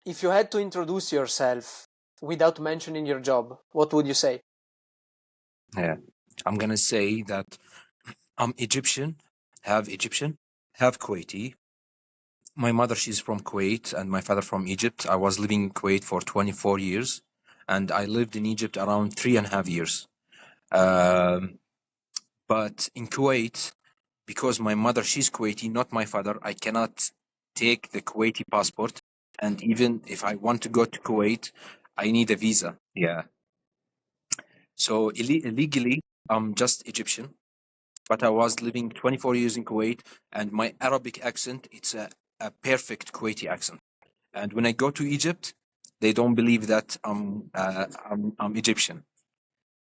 If you had to introduce yourself without mentioning your job, what would you say? Yeah, I'm gonna say that I'm Egyptian, have Kuwaiti. My mother, she's from Kuwait, and my father from Egypt. I was living in Kuwait for 24 years, and I lived in Egypt around 3.5 years. Um, but in Kuwait, because my mother, she's Kuwaiti, not my father, I cannot take the Kuwaiti passport. And even if I want to go to Kuwait, I need a visa. Yeah. So illegally, I'm just Egyptian, but I was living 24 years in Kuwait, and my Arabic accent, it's a perfect Kuwaiti accent. And when I go to Egypt, they don't believe that I'm Egyptian.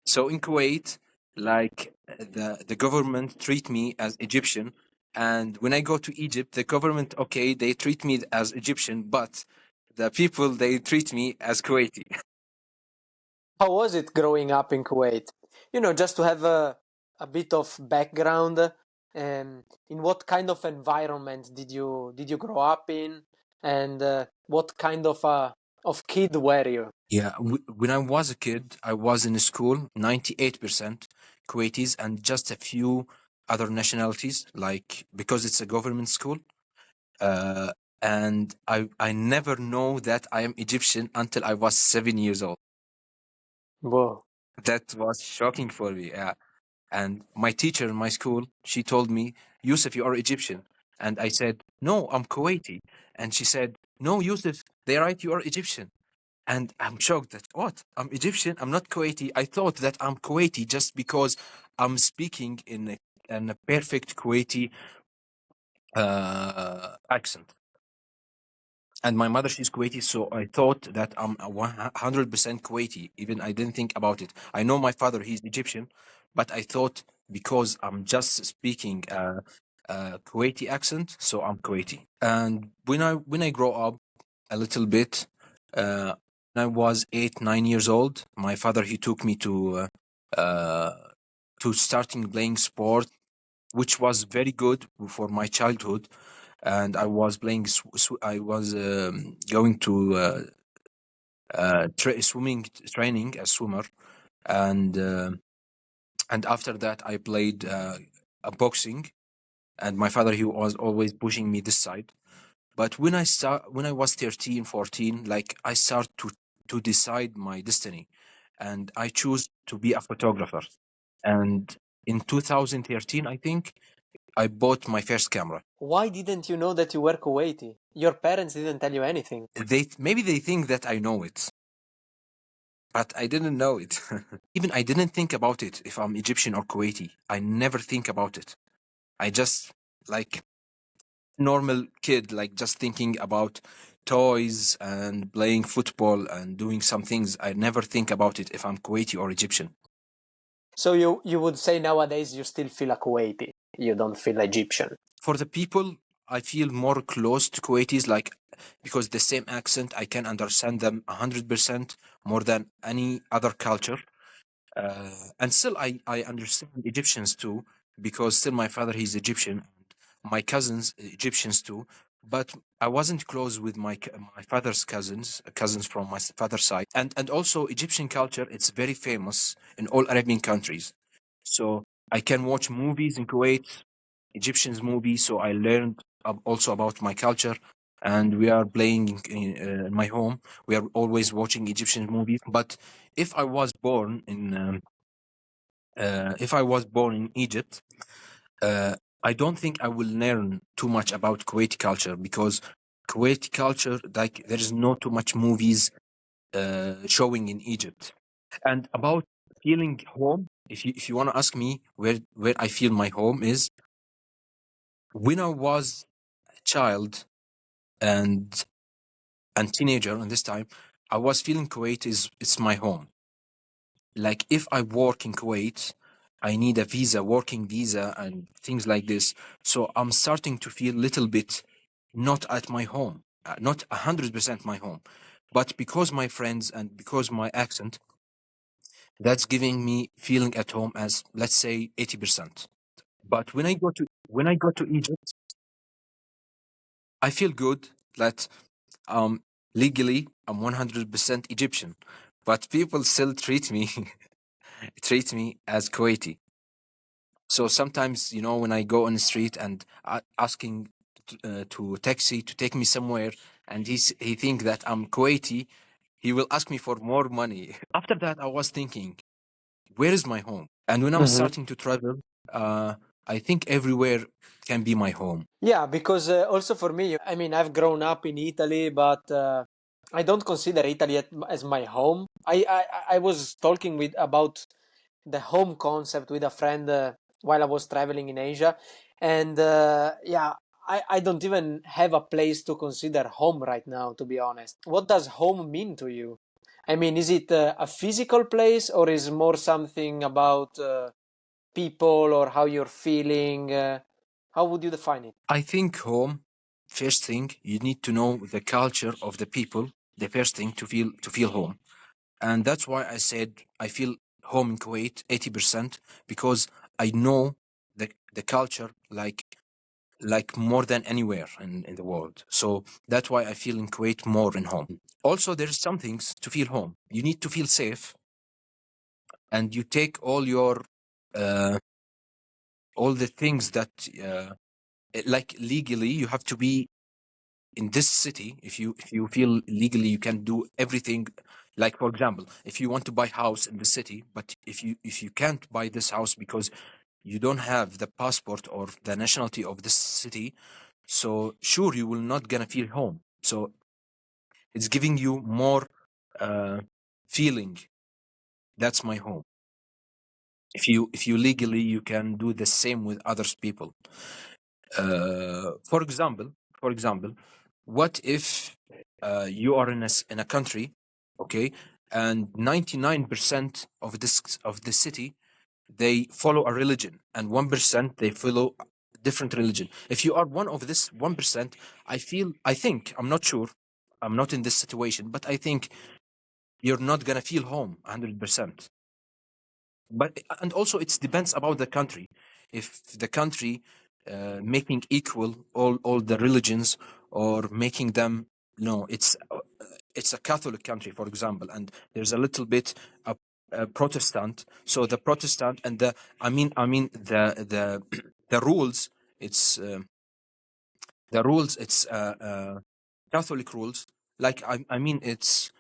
So in Kuwait, like the government treat me as Egyptian, and when I go to Egypt, the government, okay, they treat me as Egyptian, but the people, they treat me as Kuwaiti. How was it growing up in Kuwait? Just to have a bit of background, in what kind of environment did you grow up in, and what kind of kid were you? Yeah, when I was a kid, I was in a school, 98% Kuwaitis and just a few other nationalities, like because it's a government school. Uh, and I never know that I am Egyptian until I was 7 years old. Whoa. That was shocking for me. Yeah. And my teacher in my school, she told me, Yusuf, you are Egyptian. And I said, no, I'm Kuwaiti. And she said, no, Yusuf, they write you are Egyptian. And I'm shocked that, what? I'm Egyptian. I'm not Kuwaiti. I thought that I'm Kuwaiti just because I'm speaking in a perfect Kuwaiti accent. And my mother, she's Kuwaiti, so I thought that I'm a 100% Kuwaiti. Even I didn't think about it. I know my father, he's Egyptian, but I thought because I'm just speaking a Kuwaiti accent, so I'm Kuwaiti. And when I grow up a little bit, when I was 8, 9 years old, my father, he took me to starting playing sport, which was very good for my childhood. And I was playing. I was going to swimming training as swimmer, and after that I played a boxing. And my father, he was always pushing me this side. But when I was 13, 14, like I start to decide my destiny, and I choose to be a photographer. And in 2013, I think I bought my first camera. Why didn't you know that you were Kuwaiti? Your parents didn't tell you anything. They think that I know it, but I didn't know it. Even I didn't think about it if I'm Egyptian or Kuwaiti. I never think about it. I just like normal kid, like just thinking about toys and playing football and doing some things. I never think about it if I'm Kuwaiti or Egyptian. So you would say nowadays you still feel a Kuwaiti. You don't feel Egyptian. For the people, I feel more close to Kuwaitis, like because the same accent, I can understand them 100% more than any other culture. And still, I understand Egyptians too, because still my father, he's Egyptian, my cousins Egyptians too. But I wasn't close with my father's cousins from my father's side, and also Egyptian culture. It's very famous in all Arabian countries. So I can watch movies in Kuwait, Egyptians movies. So I learned also about my culture. And we are playing in my home. We are always watching Egyptian movies. But if I was born in Egypt, I don't think I will learn too much about Kuwaiti culture, because Kuwaiti culture, like there is not too much movies showing in Egypt. And about feeling home, if you want to ask me where I feel my home is, when I was a child and teenager, and this time I was feeling Kuwait is it's my home. Like if I work in Kuwait, I need a visa, working visa, and things like this. So I'm starting to feel a little bit not at my home, not 100% my home, but because my friends and because my accent, that's giving me feeling at home as, let's say, 80%. But when I go to Egypt, I feel good that um legally I'm 100% Egyptian, but people still treat me treat me as Kuwaiti. So sometimes, when I go on the street and asking to taxi to take me somewhere, and he think that I'm Kuwaiti, he will ask me for more money. After that, I was thinking, where is my home? And when I'm Hmm. starting to travel, uh, I think everywhere can be my home. Yeah, because also for me, I mean, I've grown up in Italy, but I don't consider Italy as my home. I was talking with about the home concept with a friend while I was traveling in Asia, and yeah, I don't even have a place to consider home right now, to be honest. What does home mean to you? I mean, is it a physical place or is more something about people or how you're feeling? How would you define it? I think home, first thing, you need to know the culture of the people, the first thing to feel home. And that's why I said I feel home in Kuwait 80% because I know the culture like more than anywhere in the world. So that's why I feel in Kuwait more in home. Also, there's some things to feel home. You need to feel safe, and you take uh, all the things that like legally you have to be in this city. If you feel legally you can do everything. Like for example, if you want to buy house in the city, but if you can't buy this house because you don't have the passport or the nationality of this city, so sure you will not gonna feel home. So it's giving you more uh, feeling that's my home. If you legally you can do the same with others people. For example, what if you are in a country, okay, and 99% of the city they follow a religion, and 1% they follow different religion. If you are one of this 1%, I think I'm not sure. I'm not in this situation, but I think you're not gonna feel home 100%. But and also it depends about the country. If the country making equal all the religions, or making them, no, it's a Catholic country, for example, and there's a little bit a Protestant. So the Protestant and I mean the the rules. It's It's Catholic rules. Like I mean it's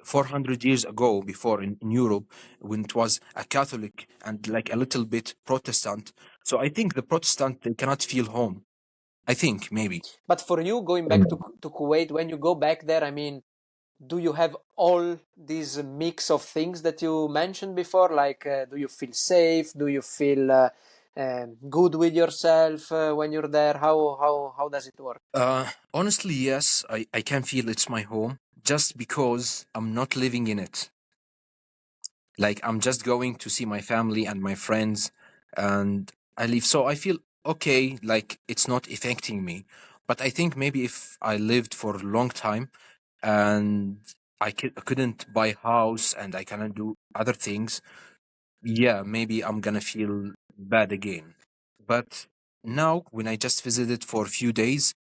400 years ago, before in Europe, when it was a Catholic and like a little bit Protestant. So I think the Protestant, they cannot feel home. I think maybe. But for you, going back to Kuwait, when you go back there, I mean, do you have all these mix of things that you mentioned before? Like, do you feel safe? Do you feel good with yourself when you're there? How does it work? Honestly, yes, I can feel it's my home just because I'm not living in it. Like I'm just going to see my family and my friends, and I leave. So I feel okay, like it's not affecting me. But I think maybe if I lived for a long time and I couldn't buy house and I cannot do other things, yeah, maybe I'm gonna feel bad again. But now, when I just visited for a few days,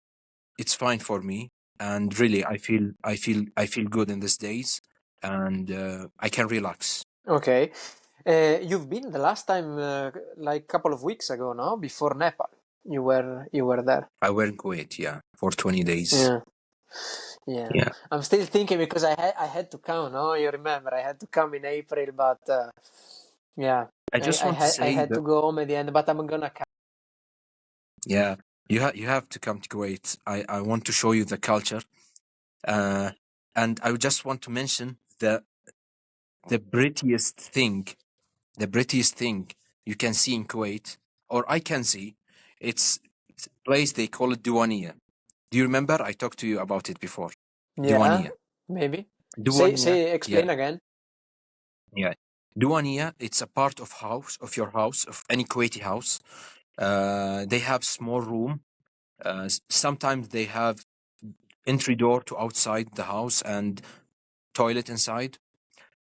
it's fine for me, and really, I feel good in these days, and I can relax. Okay. You've been the last time like a couple of weeks ago, no? Before Nepal. You were there. I were in Kuwait, yeah, for 20 days. Yeah. Yeah. Yeah, I'm still thinking because I had to come, no? You remember I had to come in April, but yeah. I I just I want to had I say had that, to go home at the end, but I'm gonna come. yeah, you have to come to Kuwait. I want to show you the culture, uh, and I just want to mention the prettiest thing, the prettiest thing you can see in Kuwait, or I can see. It's a place they call it Duania. Do you remember? I talked to you about it before. Yeah, Duania. maybe. Say Duania. say explain Yeah. again. Yeah. Duania, it's a part of your house, of any Kuwaiti house. They have small room. Sometimes they have entry door to outside the house and toilet inside.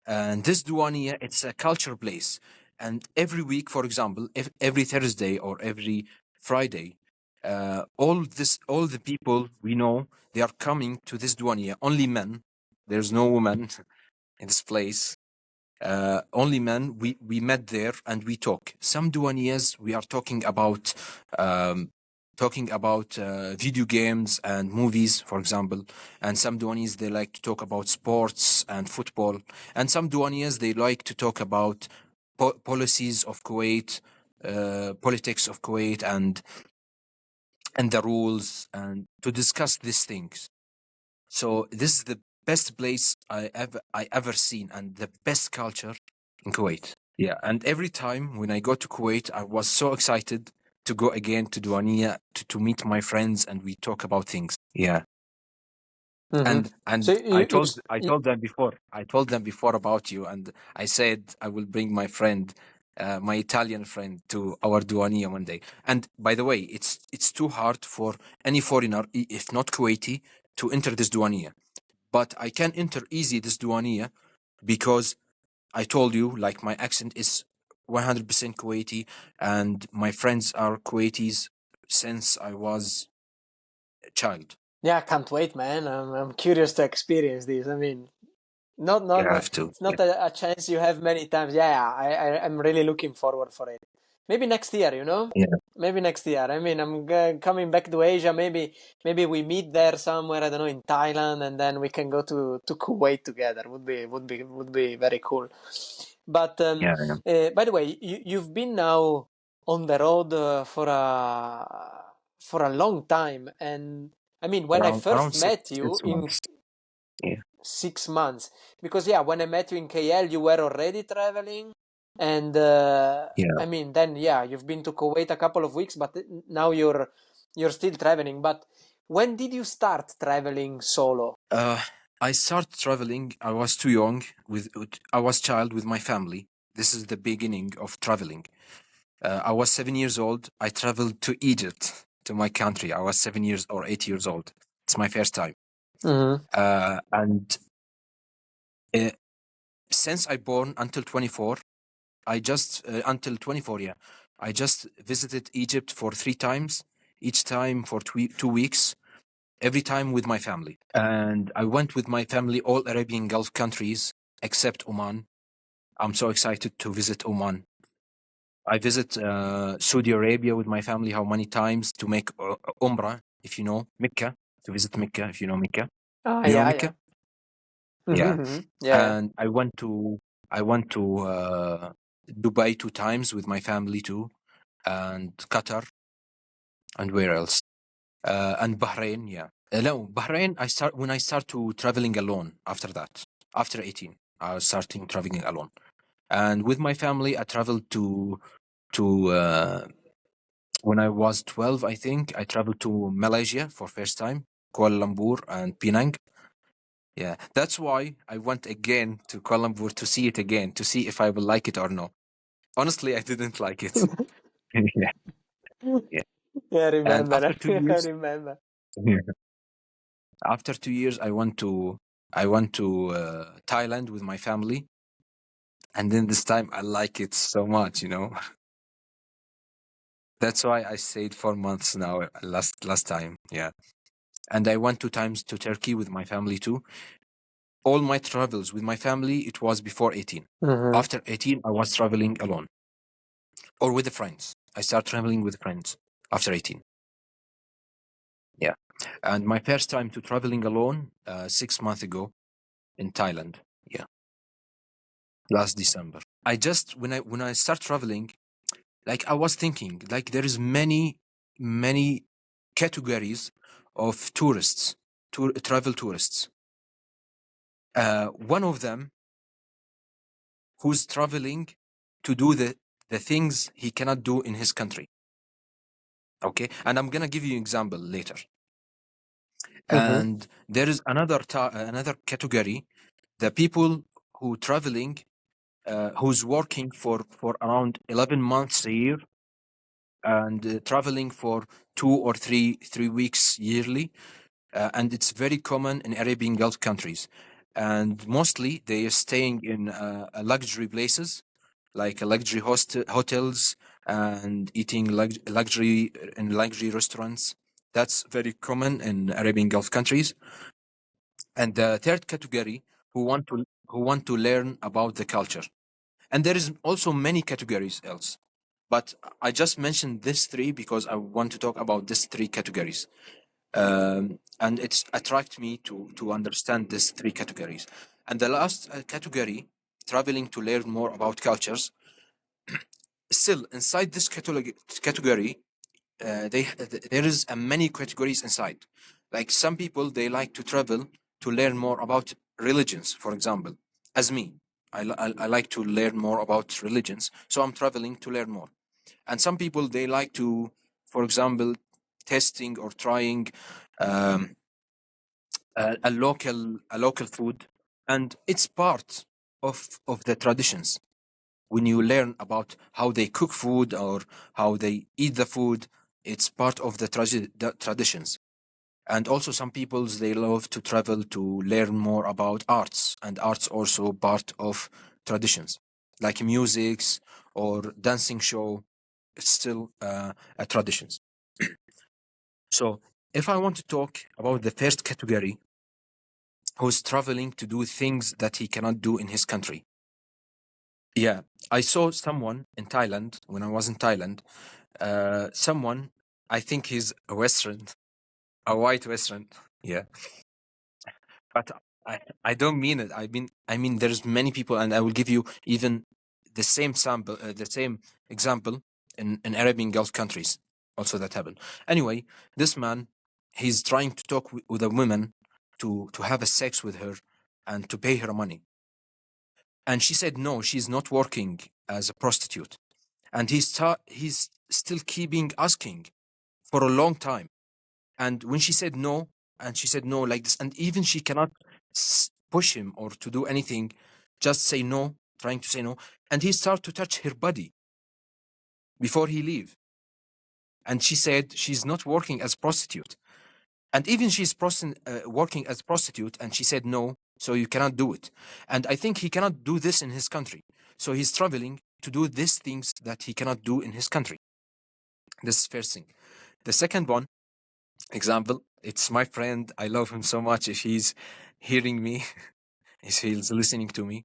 And this Duania, it's a culture place. And every week, for example, if every Thursday or every Friday, all the people we know, they are coming to this duania. Only men. There's no woman in this place. Only men. We met there and we talk. Some duanias we are um, talking about video games and movies, for example. And some duanias they like to talk about sports and football. And some duanias they like to talk about policies of Kuwait, politics of Kuwait, and the rules, and to discuss these things. So this is the best place I ever seen, and the best culture in Kuwait. Yeah, and every time when I go to Kuwait, I was so excited to go again to Duania to meet my friends, and we talk about things. Yeah, Mm-hmm. So and I told them before. I told them before about you, and I said I will bring my friend, my Italian friend, to our Duania one day. And by the way, it's too hard for any foreigner, if not Kuwaiti, to enter this Duania. But I can enter easy this Duania because I told you, like, my accent is 100% Kuwaiti, and my friends are Kuwaitis since I was a child. yeah, I can't wait, man. I'm curious to experience this. I mean, You not have to. it's not a chance you have many times. Yeah, I'm really looking forward for it. Maybe next year, you know? Yeah, Maybe next year. I mean, I'm coming back to Asia. Maybe we meet there somewhere. I don't know, in Thailand, and then we can go to Kuwait together. Would be very cool. But yeah, yeah. by the way, you've been now on the road for a long time, and I mean, when I Around first six met you six in months. Yeah, 6 months, because yeah, when I met you in KL, you were already traveling, and yeah. I mean, then yeah, you've been to Kuwait a couple of weeks, but now you're still traveling. But when did you start traveling solo? I started traveling. I was too young. I was child with my family. This is the beginning of traveling. I was 7 years old. I traveled to Egypt, to my country. I was 7 years or 8 years old. It's my first time. Mm-hmm. And uh, since I born until 24, I just until 24, yeah, I just visited Egypt for 3 times, each time for 2 weeks, every time with my family. And I went with my family all Arabian Gulf countries except Oman. I'm so excited to visit Oman. I visit Saudi Arabia with my family how many times to make Umrah, if you know Mecca, to visit Mecca, if you know Mecca. Ah, You know yeah, yeah. Mecca? Yeah. Mm-hmm. Yeah, yeah. And I went to Dubai 2 times with my family too, and Qatar, and where else? And Bahrain, yeah. No, Bahrain. I start to traveling alone after that. After 18, I was starting traveling alone, and with my family, I traveled to when I was 12. I think I traveled to Malaysia for first time, Kuala Lumpur and Penang. Yeah, that's why I went again to Kuala Lumpur to see it again, to see if I will like it or no. Honestly, I didn't like it. Yeah, yeah. Yeah, I And remember. after two I years, remember. yeah. After 2 years, I went to Thailand with my family, and then this time I like it so much. That's why I stayed 4 months now. Last time, yeah. And I went 2 times to Turkey with my family too. All my travels with my family, it was before 18. Mm-hmm. After 18, I was traveling alone or with the friends. I start traveling with friends after 18. Yeah. And my first time to traveling alone, 6 months ago in Thailand. Yeah. Last December. I just, when I start traveling, like I was thinking, like there is many categories of tourists, travel tourists. One of them who's traveling to do the things he cannot do in his country. Okay, and I'm gonna give you an example later. Mm-hmm. And there is another category, the people who traveling, who's working for around 11 months a year, and traveling for 2 or 3 weeks yearly, and it's very common in Arabian Gulf countries, and mostly they are staying in luxury places like luxury hotels, and eating luxury in luxury restaurants. That's very common in Arabian Gulf countries. And the third category, who want to learn about the culture. And there is also many categories else, but I just mentioned these three because I want to talk about these three categories. And it's attract me to understand these three categories. And the last category, traveling to learn more about cultures. Still inside this category, there is many categories inside. Like some people, they like to travel to learn more about religions, for example. As me, I like to learn more about religions, so I'm traveling to learn more. And some people, they like to, for example, testing or trying um, a local food, and it's part of the traditions. When you learn about how they cook food or how they eat the food, it's part of the traditions. And also some peoples, they love to travel to learn more about arts, and arts also part of traditions, like musics or dancing show. It's still a traditions. So if I want to talk about the first category, who's traveling to do things that he cannot do in his country. Yeah, I saw someone in Thailand when I was in Thailand. Someone, I think he's a Western, a white Western. Yeah, but I don't mean it. I mean there's many people, and I will give you even the same example in Arabian Gulf countries also that happen. Anyway, this man, he's trying to talk with a woman to have a sex with her and to pay her money, and she said no, she's not working as a prostitute, and he's still keeping asking for a long time. And when she said no, and she said no like this, and even she cannot push him or to do anything, just say no, trying to say no, and he started to touch her body before he leave. And she said she's not working as prostitute, and even she's working as prostitute, and she said no, so you cannot do it. And I think he cannot do this in his country, so he's traveling to do these things that he cannot do in his country. This is first thing. The second one, example, it's my friend. I love him so much. If he's hearing me, if he's listening to me,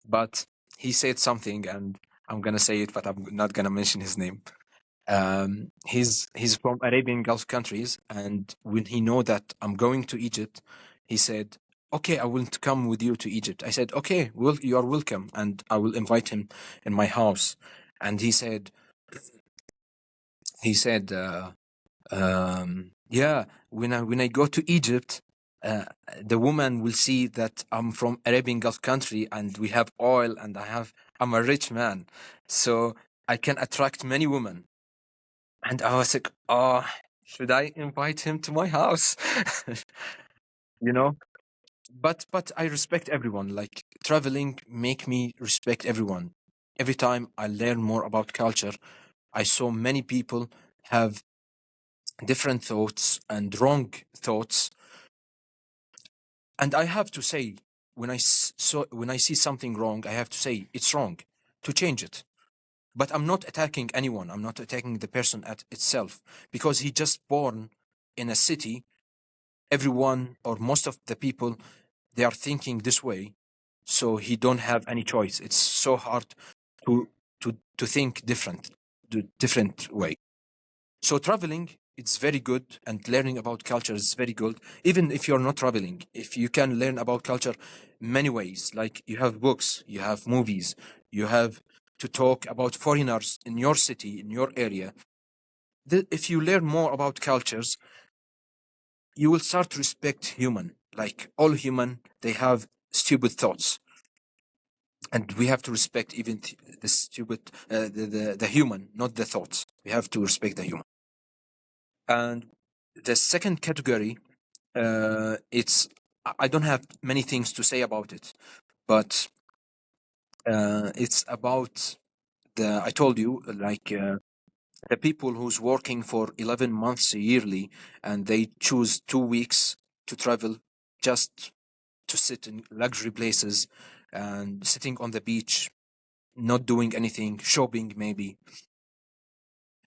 but he said something, and I'm gonna say it, but I'm not gonna mention his name. He's from Arabian Gulf countries, and when he know that I'm going to Egypt, he said, "Okay, I will come with you to Egypt." I said, "Okay, well, you are welcome," and I will invite him in my house. And he said, yeah, when I go to Egypt, uh, the woman will see that I'm from Arabian Gulf country, and we have oil, and I'm a rich man, so I can attract many women. And I was like, oh, should I invite him to my house? you know? But I respect everyone. Like traveling make me respect everyone. Every time I learn more about culture, I saw many people have different thoughts and wrong thoughts, and I have to say, when I see something wrong, I have to say it's wrong, to change it. But I'm not attacking anyone. I'm not attacking the person at itself, because he just born in a city. Everyone or most of the people, they are thinking this way, so he don't have any choice. It's so hard to to think different way. So traveling, it's very good, and learning about culture is very good. Even if you're not traveling, if you can learn about culture many ways, like you have books, you have movies, you have to talk about foreigners in your city, in your area. If you learn more about cultures, you will start to respect human. Like all human, they have stupid thoughts, and we have to respect even the stupid, the human, not the thoughts. We have to respect the human. And the second category, it's I don't have many things to say about it, but it's about I told you, like the people who's working for 11 months yearly, and they choose 2 weeks to travel just to sit in luxury places and sitting on the beach, not doing anything, shopping maybe.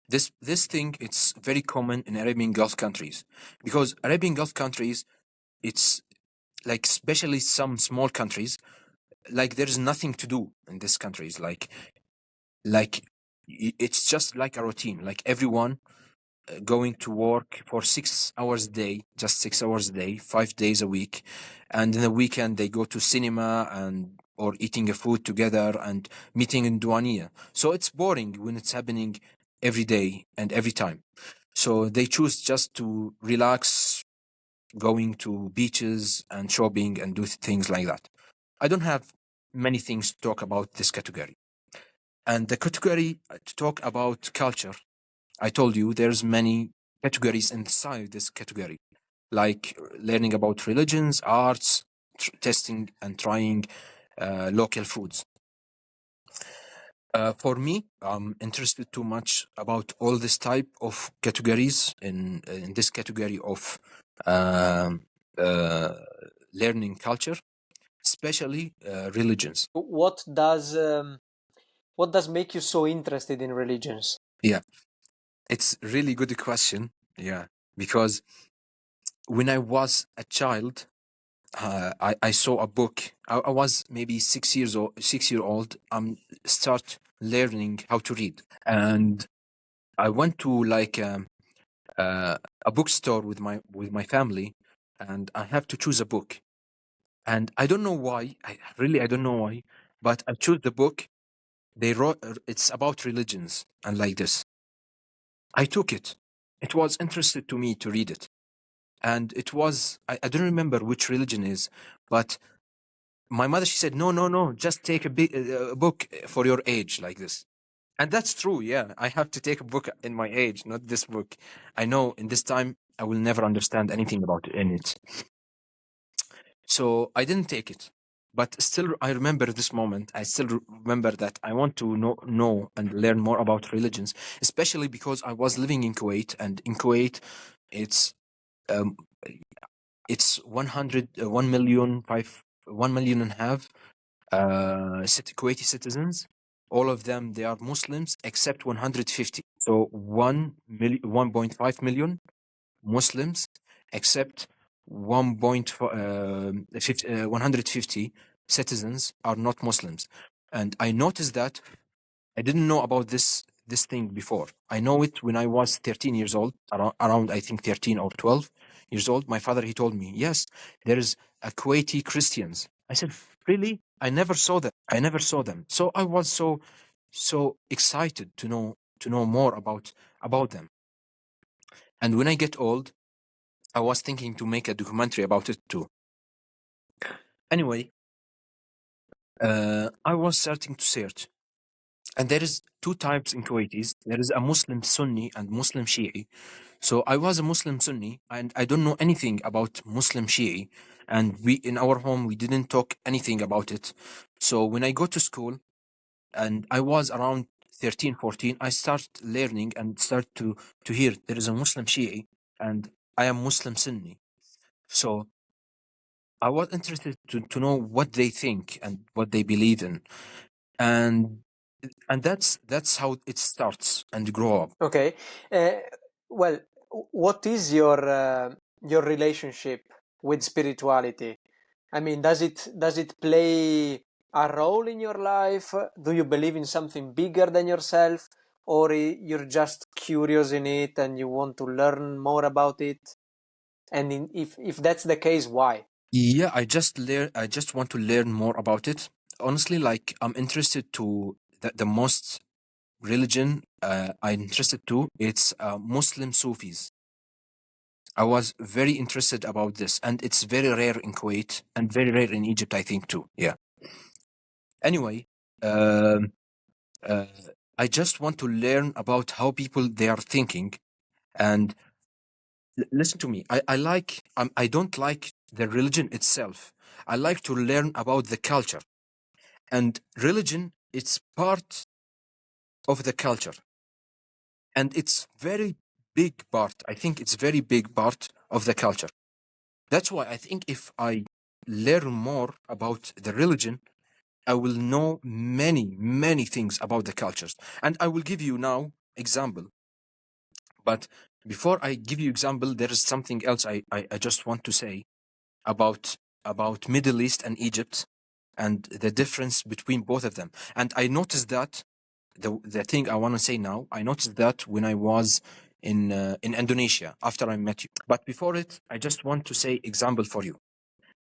This thing, it's very common in Arabian Gulf countries, because Arabian Gulf countries, it's like, especially some small countries, like there's nothing to do in these countries. Like it's just like a routine. Like everyone going to work for 6 hours a day, just 6 hours a day, 5 days a week, and in the weekend they go to cinema and or eating a food together and meeting in Duania. So it's boring when it's happening every day and every time. So they choose just to relax, going to beaches and shopping and do things like that. I don't have many things to talk about this category. And the category to talk about culture, I told you there's many categories inside this category, like learning about religions, arts, testing and trying local foods. For me, I'm interested too much about all this type of categories in this category of um, uh, learning culture, especially religions. What does make you so interested in religions? Yeah, it's really good question. Yeah, because when I was a child, I saw a book. I was maybe 6 years old. 6 year old. Start learning how to read, and I went to like a bookstore with my family, and I have to choose a book. And I don't know why. I don't know why, but I chose the book. They wrote it's about religions and like this. I took it. It was interesting to me to read it, and it was I don't remember which religion is, but my mother, she said, no, no, no, just take a book for your age like this. And that's true. Yeah, I have to take a book in my age, not this book. I know in this time I will never understand anything about it in it. So I didn't take it. But still, I remember this moment. I still remember that I want to know and learn more about religions, especially because I was living in Kuwait, and in Kuwait, it's um, it's 1 million, 1 million and a half Kuwaiti citizens. All of them, they are Muslims except 150. So 1.5 million Muslims except 150 citizens are not Muslims. And I noticed that I didn't know about this thing before. I know it when I was 13 years old, around I think 13 or 12 years old. My father, he told me, yes, there is a Kuwaiti Christians. I said, really? I never saw them. I never saw them. So I was so excited to know more about them. And when I get old, I was thinking to make a documentary about it too. Anyway, I was starting to search. And there is two types in Kuwaitis. There is a Muslim Sunni and Muslim Shi'i. So I was a Muslim Sunni, and I don't know anything about Muslim Shi'i. And we in our home we didn't talk anything about it. So when I go to school, and I was around 13, 14, I start learning and start to hear there is a Muslim Shi'i and I am Muslim Sunni. So I was interested to know what they think and what they believe in. And that's how it starts and grow up. Okay. Well, what is your relationship with spirituality? I mean, does it play a role in your life? Do you believe in something bigger than yourself, or you're just curious in it and you want to learn more about it? And if that's the case, why? Yeah, I just want to learn more about it. Honestly, like I'm interested to the most religion I'm interested to, it's Muslim Sufis. I was very interested about this, and it's very rare in Kuwait and very rare in Egypt, I think too. Yeah. Anyway, um, uh, I just want to learn about how people they are thinking. And listen to me. I don't like the religion itself. I like to learn about the culture. And religion, it's part of the culture. And it's very big part. I think it's very big part of the culture. That's why I think if I learn more about the religion, I will know many, many things about the cultures. And I will give you now example. But before I give you example, there is something else I just want to say about Middle East and Egypt and the difference between both of them. And I noticed that the thing I want to say now, I noticed that when I was in Indonesia after I met you. But before it, I just want to say example for you.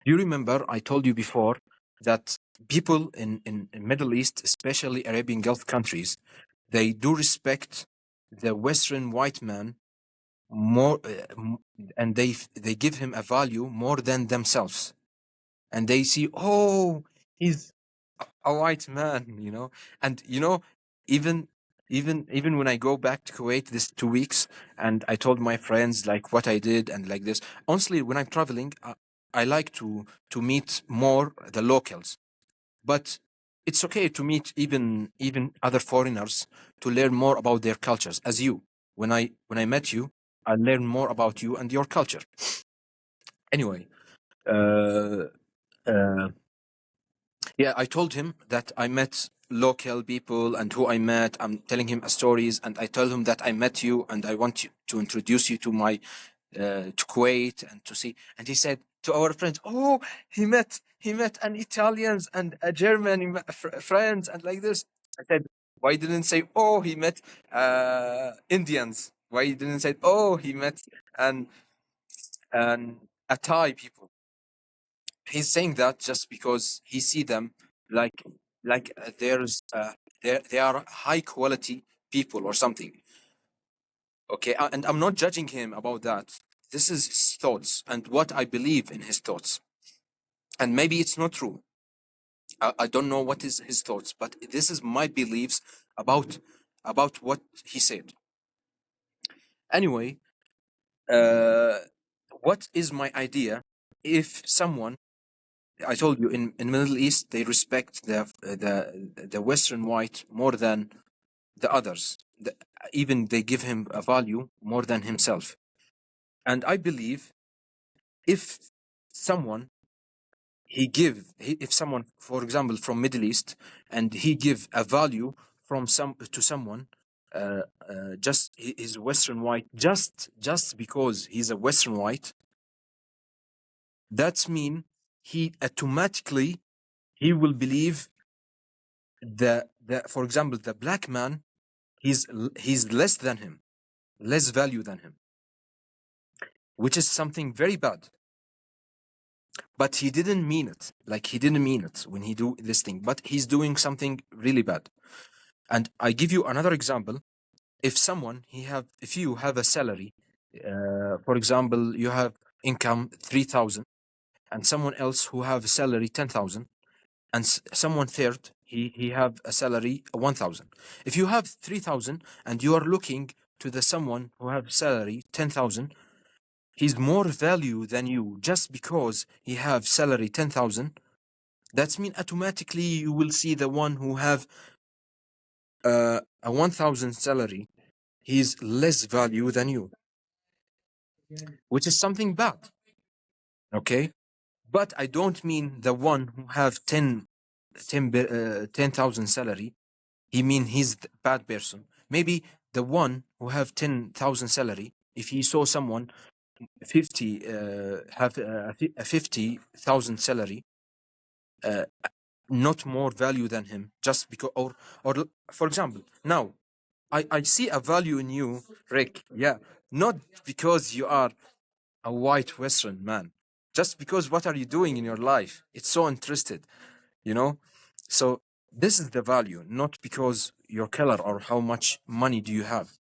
You remember I told you before that people in Middle East, especially Arabian Gulf countries, they do respect the Western white man more, and they give him a value more than themselves, and they see, oh, he's a white man, you know. And you know, even even when I go back to Kuwait this 2 weeks, and I told my friends like what I did and like this. Honestly, when I'm traveling, I like to meet more the locals, but it's okay to meet even other foreigners to learn more about their cultures. As you, when I met you, I learned more about you and your culture. Anyway, uh, uh, yeah, I told him that I met local people and who I met. I'm telling him stories, and I told him that I met you and I want you to introduce you to my to Kuwait and to see. And he said to our friends, "Oh, he met an Italians and a German friends and like this." I said, "Why didn't say oh he met Indians? Why you didn't say oh he met an a Thai people?" He's saying that just because he see them like there's they are high quality people or something. Okay, and I'm not judging him about that. This is his thoughts and what I believe in his thoughts, and maybe it's not true. I don't know what is his thoughts, but this is my beliefs about what he said. Anyway, uh, what is my idea if someone, I told you in Middle East they respect the Western white more than the others. Even they give him a value more than himself. And I believe if someone if someone, for example, from Middle East, and he give a value from to someone, just he's Western white, just because he's a Western white, that's mean he automatically he will believe the for example the black man, he's less than him, less value than him, which is something very bad. But he didn't mean it, like he didn't mean it when he do this thing, but he's doing something really bad. And I give you another example. If you have a salary, for example, you have income 3,000, and someone else who have a salary 10,000, and someone third, he have a salary 1,000. If you have 3,000 and you are looking to the someone who have salary 10,000, he's more value than you just because he have salary 10,000. That's mean automatically you will see the one who have a 1,000 salary, he's less value than you, which is something bad. Okay, but I don't mean the one who have 10,000 salary. He mean he's the bad person. Maybe the one who have 10,000 salary, if he saw someone 50 have a 50,000 salary, uh, not more value than him, just because, or for example, now I see a value in you, Rick. Yeah, not because you are a white Western man, just because what are you doing in your life? It's so interested, you know. So this is the value, not because your color or how much money do you have.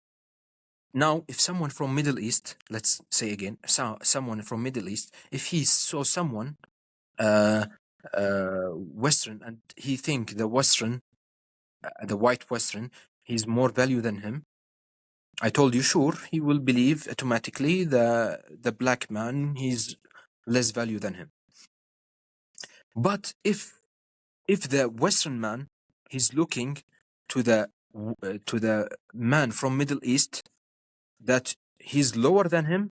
Now, if someone from Middle East, let's say again, someone from Middle East, if he saw someone uh, Western, and he think the Western, the white Western, he's more value than him. I told you, sure, he will believe automatically the black man, he's less value than him. But if the Western man, he's looking to the man from Middle East that he's lower than him,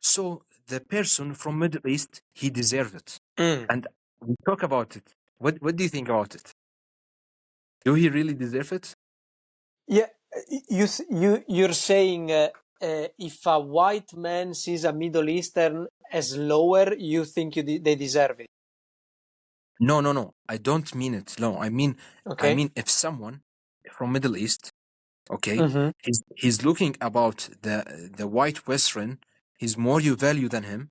so the person from Middle East, he deserves it. And we talk about it. What do you think about it? Do he really deserve it? Yeah, you're saying if a white man sees a Middle Eastern as lower, you think they deserve it. No, no, no. I don't mean it. No, I Okay. mean if someone from Middle East, okay, Mm-hmm. he's looking about the white Western, he's more you value than him,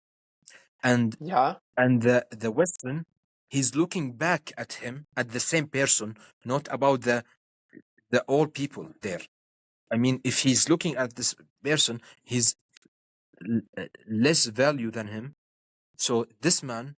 and Yeah. the Western, he's looking back at him at the same person, not about the all people there. I mean, if he's looking at this person, he's less value than him. So this man,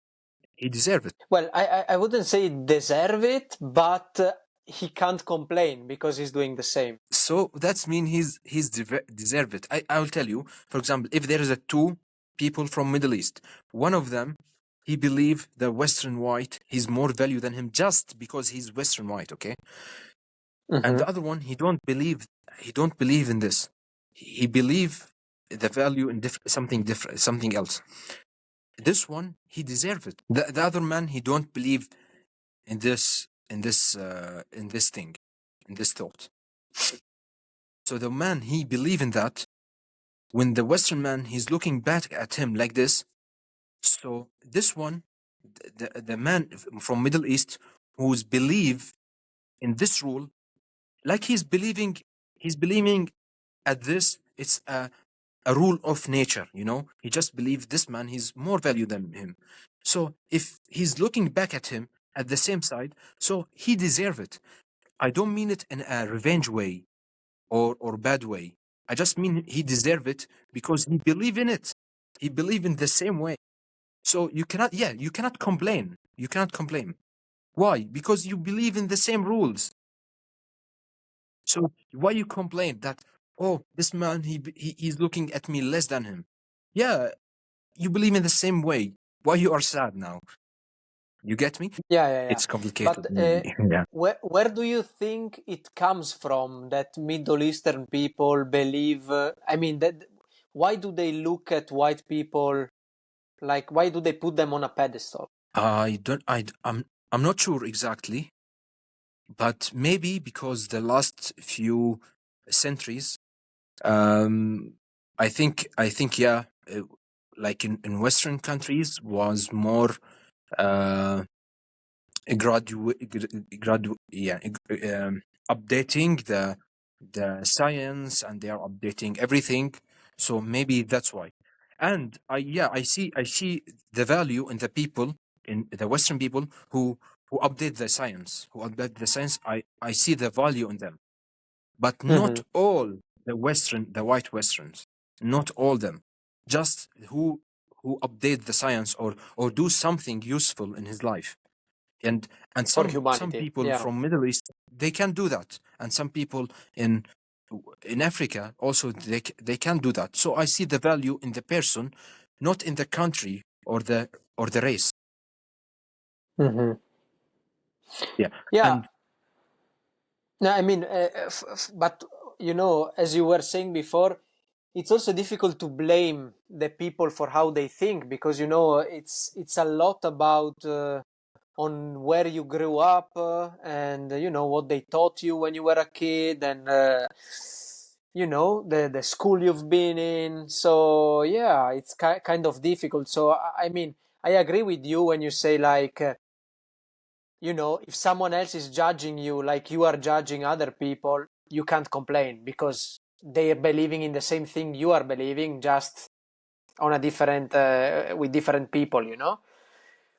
he deserves it. Well, I wouldn't say deserve it, but he can't complain because he's doing the same. So that's mean he's deserve it. I will tell you. For example, if there is a two people from Middle East, one of them he believe the Western white he's more value than him just because he's Western white, okay? And Mm-hmm. the other one he don't believe in this. He believe the value in something different, something else. This one he deserve it. The other man he don't believe in this thing, in this thought. So the man he believe in that. When the Western man he's looking back at him like this, so this one, the man from Middle East who's believe in this rule, like he's believing at this, it's a rule of nature, you know. He just believe this man he's more value than him. So if he's looking back at him at the same side, so he deserve it. I don't mean it in a revenge way or bad way. I just mean he deserve it because he believe in it. He believe in the same way. So you cannot complain. You cannot complain. Why? Because you believe in the same rules. So why you complain that, oh, this man he's looking at me less than him? Yeah, you believe in the same way. Why you are sad now? You get me? Yeah, yeah, yeah. It's complicated, But maybe. Yeah. where do you think it comes from that Middle Eastern people believe? I mean, that why do they look at white people like? Why do they put them on a pedestal? I don't. I'm not sure exactly, but maybe because the last few centuries, um, I think yeah, like in Western countries was more uh, yeah, updating the science, and they are updating everything. So maybe that's why. And I see the value in the people, in the Western people who update the science, I see the value in them, but not Mm-hmm. all the white Westerns, not all them, just who update the science or do something useful in his life. And For some humanity, people yeah. from Middle East, they can do that, and some people in in Africa also, they can do that. So I see the value in the person, not in the country or the race. Mm-hmm. Yeah. Yeah. And No, I mean, but as you were saying before, it's also difficult to blame the people for how they think because it's a lot about on where you grew up and what they taught you when you were a kid and the school you've been in. So yeah, it's kind of difficult. So I mean, I agree with you when you say like. If someone else is judging you like you are judging other people, you can't complain because they are believing in the same thing you are believing, just on a different, with different people.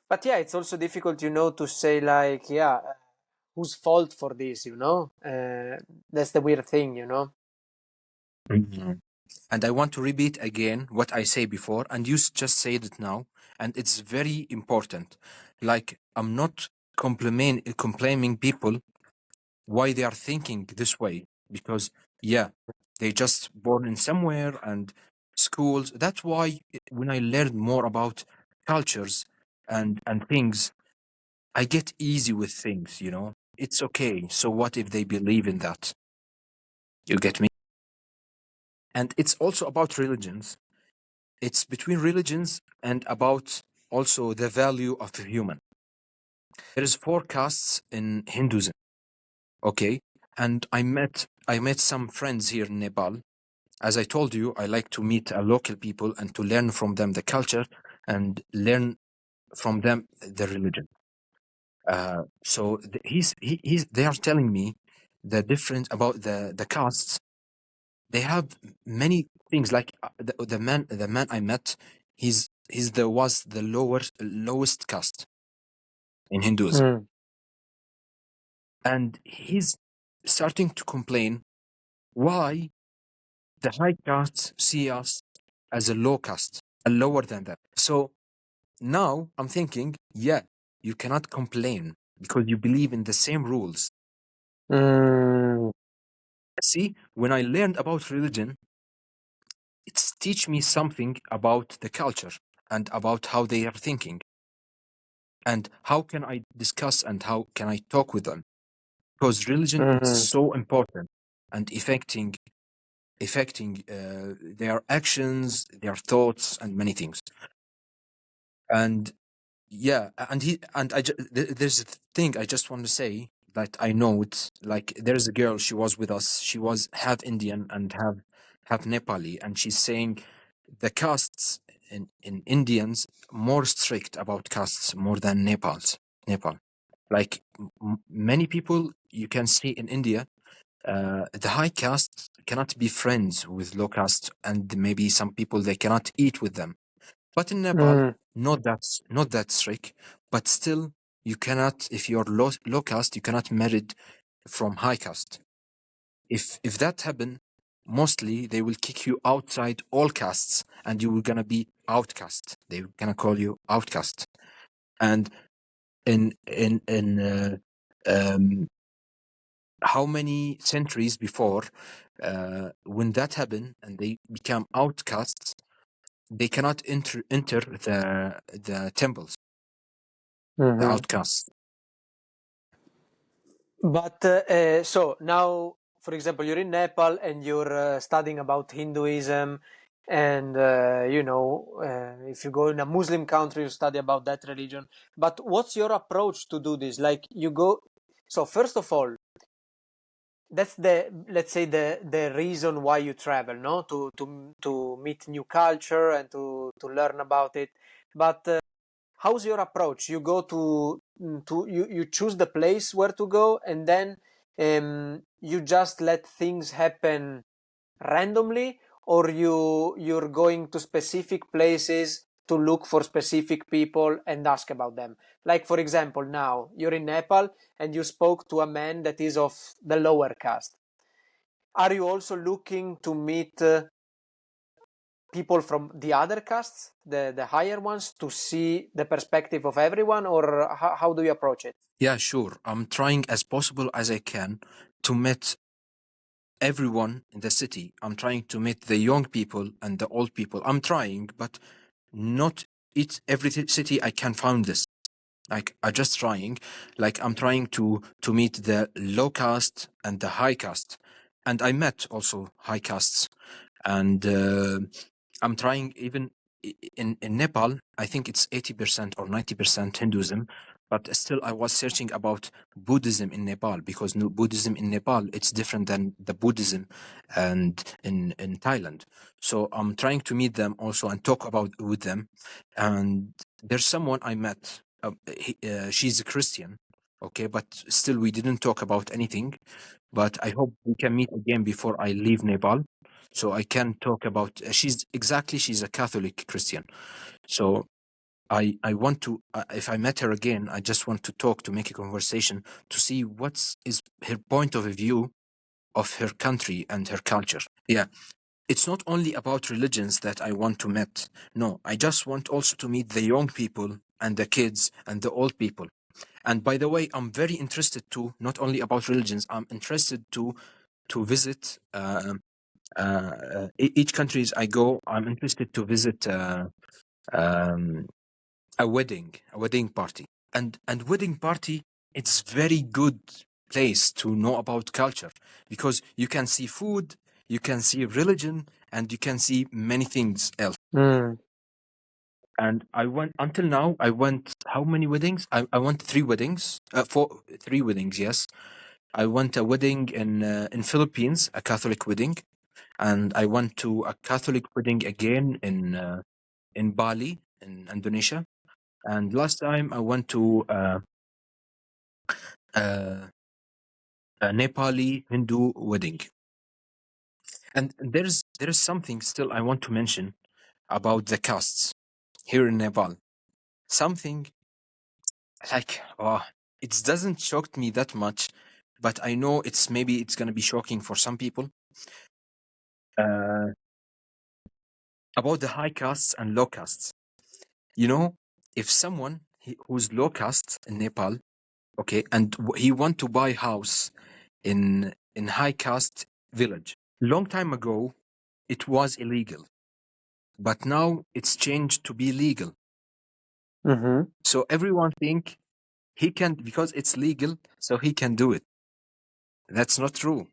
But yeah, it's also difficult, to say like, yeah, whose fault for this. That's the weird thing. Mhm. And I want to repeat again what I say before, and you just said it now, and it's very important. Like, I'm not complaining people why they are thinking this way, because yeah, they just born in somewhere and schools. That's why when I learn more about cultures and things, I get easy with things. It's okay. So what if they believe in that? You get me? And it's also about religions. It's between religions and about also the value of the human. There is four castes in Hinduism. Okay. And I met some friends here in Nepal. As I told you, I like to meet local people and to learn from them the culture and learn from them the religion. So they are telling me the difference about the castes. They have many things like the man I met. Was the lowest caste in Hinduism, Mm. and he's starting to complain why the high castes see us as a low caste, a lower than that. So now I'm thinking, yeah, you cannot complain because you believe in the same rules. Mm. See, when I learned about religion, it's teach me something about the culture and about how they are thinking and how can I discuss and how can I talk with them, because religion is Mm. so important and affecting their actions, their thoughts, and many things. And yeah, and there's a thing I just want to say that I know it's like there's a girl, she was with us, she was half Indian and half Nepali, and she's saying the castes in Indians more strict about castes more than Nepal. Like many people you can see in India, the high caste cannot be friends with low caste, and maybe some people they cannot eat with them. But in Nepal, Mm. not that strict. But still, you cannot, if you're low caste, you cannot marry from high caste. If that happen, mostly they will kick you outside all castes, and you will gonna be outcast. They're gonna call you outcast. And in how many centuries before, when that happened and they become outcasts, they cannot enter the temples, the Mhm. outcasts. But so now, for example, you're in Nepal and you're studying about Hinduism, and if you go in a Muslim country, you study about that religion. But what's your approach to do this? Like you go. So first of all, that's the, let's say, the reason why you travel, no, to meet new culture and to learn about it. But how's your approach? You go you choose the place where to go, and then you just let things happen randomly, or you're going to specific places to look for specific people and ask about them. Like for example, now you're in Nepal and you spoke to a man that is of the lower caste. Are you also looking to meet people from the other castes, the higher ones, to see the perspective of everyone, or how do you approach it? Yeah, sure. I'm trying as possible as I can to meet everyone in the city. I'm trying to meet the young people and the old people. I'm trying, but not every city I can find this. Like I just trying, like I'm trying to meet the low caste and the high caste, and I met also high castes, and I'm trying even in Nepal. I think it's 80% or 90% Hinduism, but still I was searching about Buddhism in Nepal, because Buddhism in Nepal it's different than the Buddhism and in Thailand. So I'm trying to meet them also and talk about with them. And there's someone I met. She's a Christian, okay, but still we didn't talk about anything. But I hope we can meet again before I leave Nepal, so I can talk about. She's a Catholic Christian, so I want to. If I met her again, I just want to talk, to make a conversation, to see what's is her point of view of her country and her culture. Yeah, it's not only about religions that I want to meet. No, I just want also to meet the young people and the kids and the old people. And by the way, I'm very interested to not only about religions. I'm interested to visit each countries I go. I'm interested to visit um, a wedding party, and wedding party. It's very good place to know about culture, because you can see food, you can see religion, and you can see many things else. Mm. And I went until now. I went how many weddings? I went 3 weddings. For 3 weddings, yes. I went a wedding in Philippines, a Catholic wedding, and I went to a Catholic wedding again in Bali, in Indonesia. And last time I went to uh, a Nepali Hindu wedding. And there is something still I want to mention about the castes here in Nepal. Something like, it doesn't shock me that much, but I know it's gonna be shocking for some people. Uh, about the high castes and low castes. You know, if someone who's low caste in Nepal, okay, and he want to buy house in high caste village. Long time ago, it was illegal, but now it's changed to be legal. Mm-hmm. So everyone think he can, because it's legal, so he can do it. That's not true.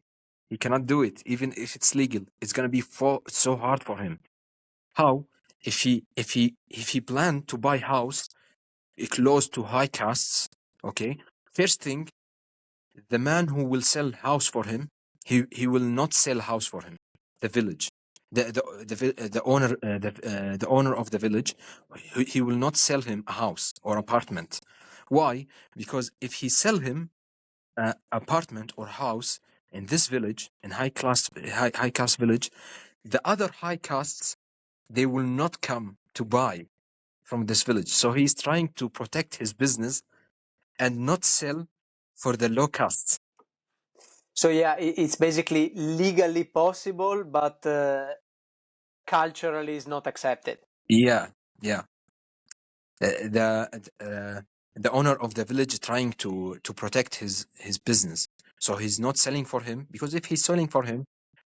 He cannot do it, even if it's legal. It's gonna be so hard for him. How? If he planned to buy house close to high castes, okay. First thing, the man who will sell house for him, he will not sell house for him. The village, the owner, the owner of the village, he will not sell him a house or apartment. Why? Because if he sell him apartment or house in this village, in high caste village, the other high castes, they will not come to buy from this village. So he's trying to protect his business and not sell for the low castes. So yeah, it's basically legally possible, but culturally is not accepted. Yeah, yeah. The owner of the village trying to protect his business, so he's not selling for him, because if he's selling for him,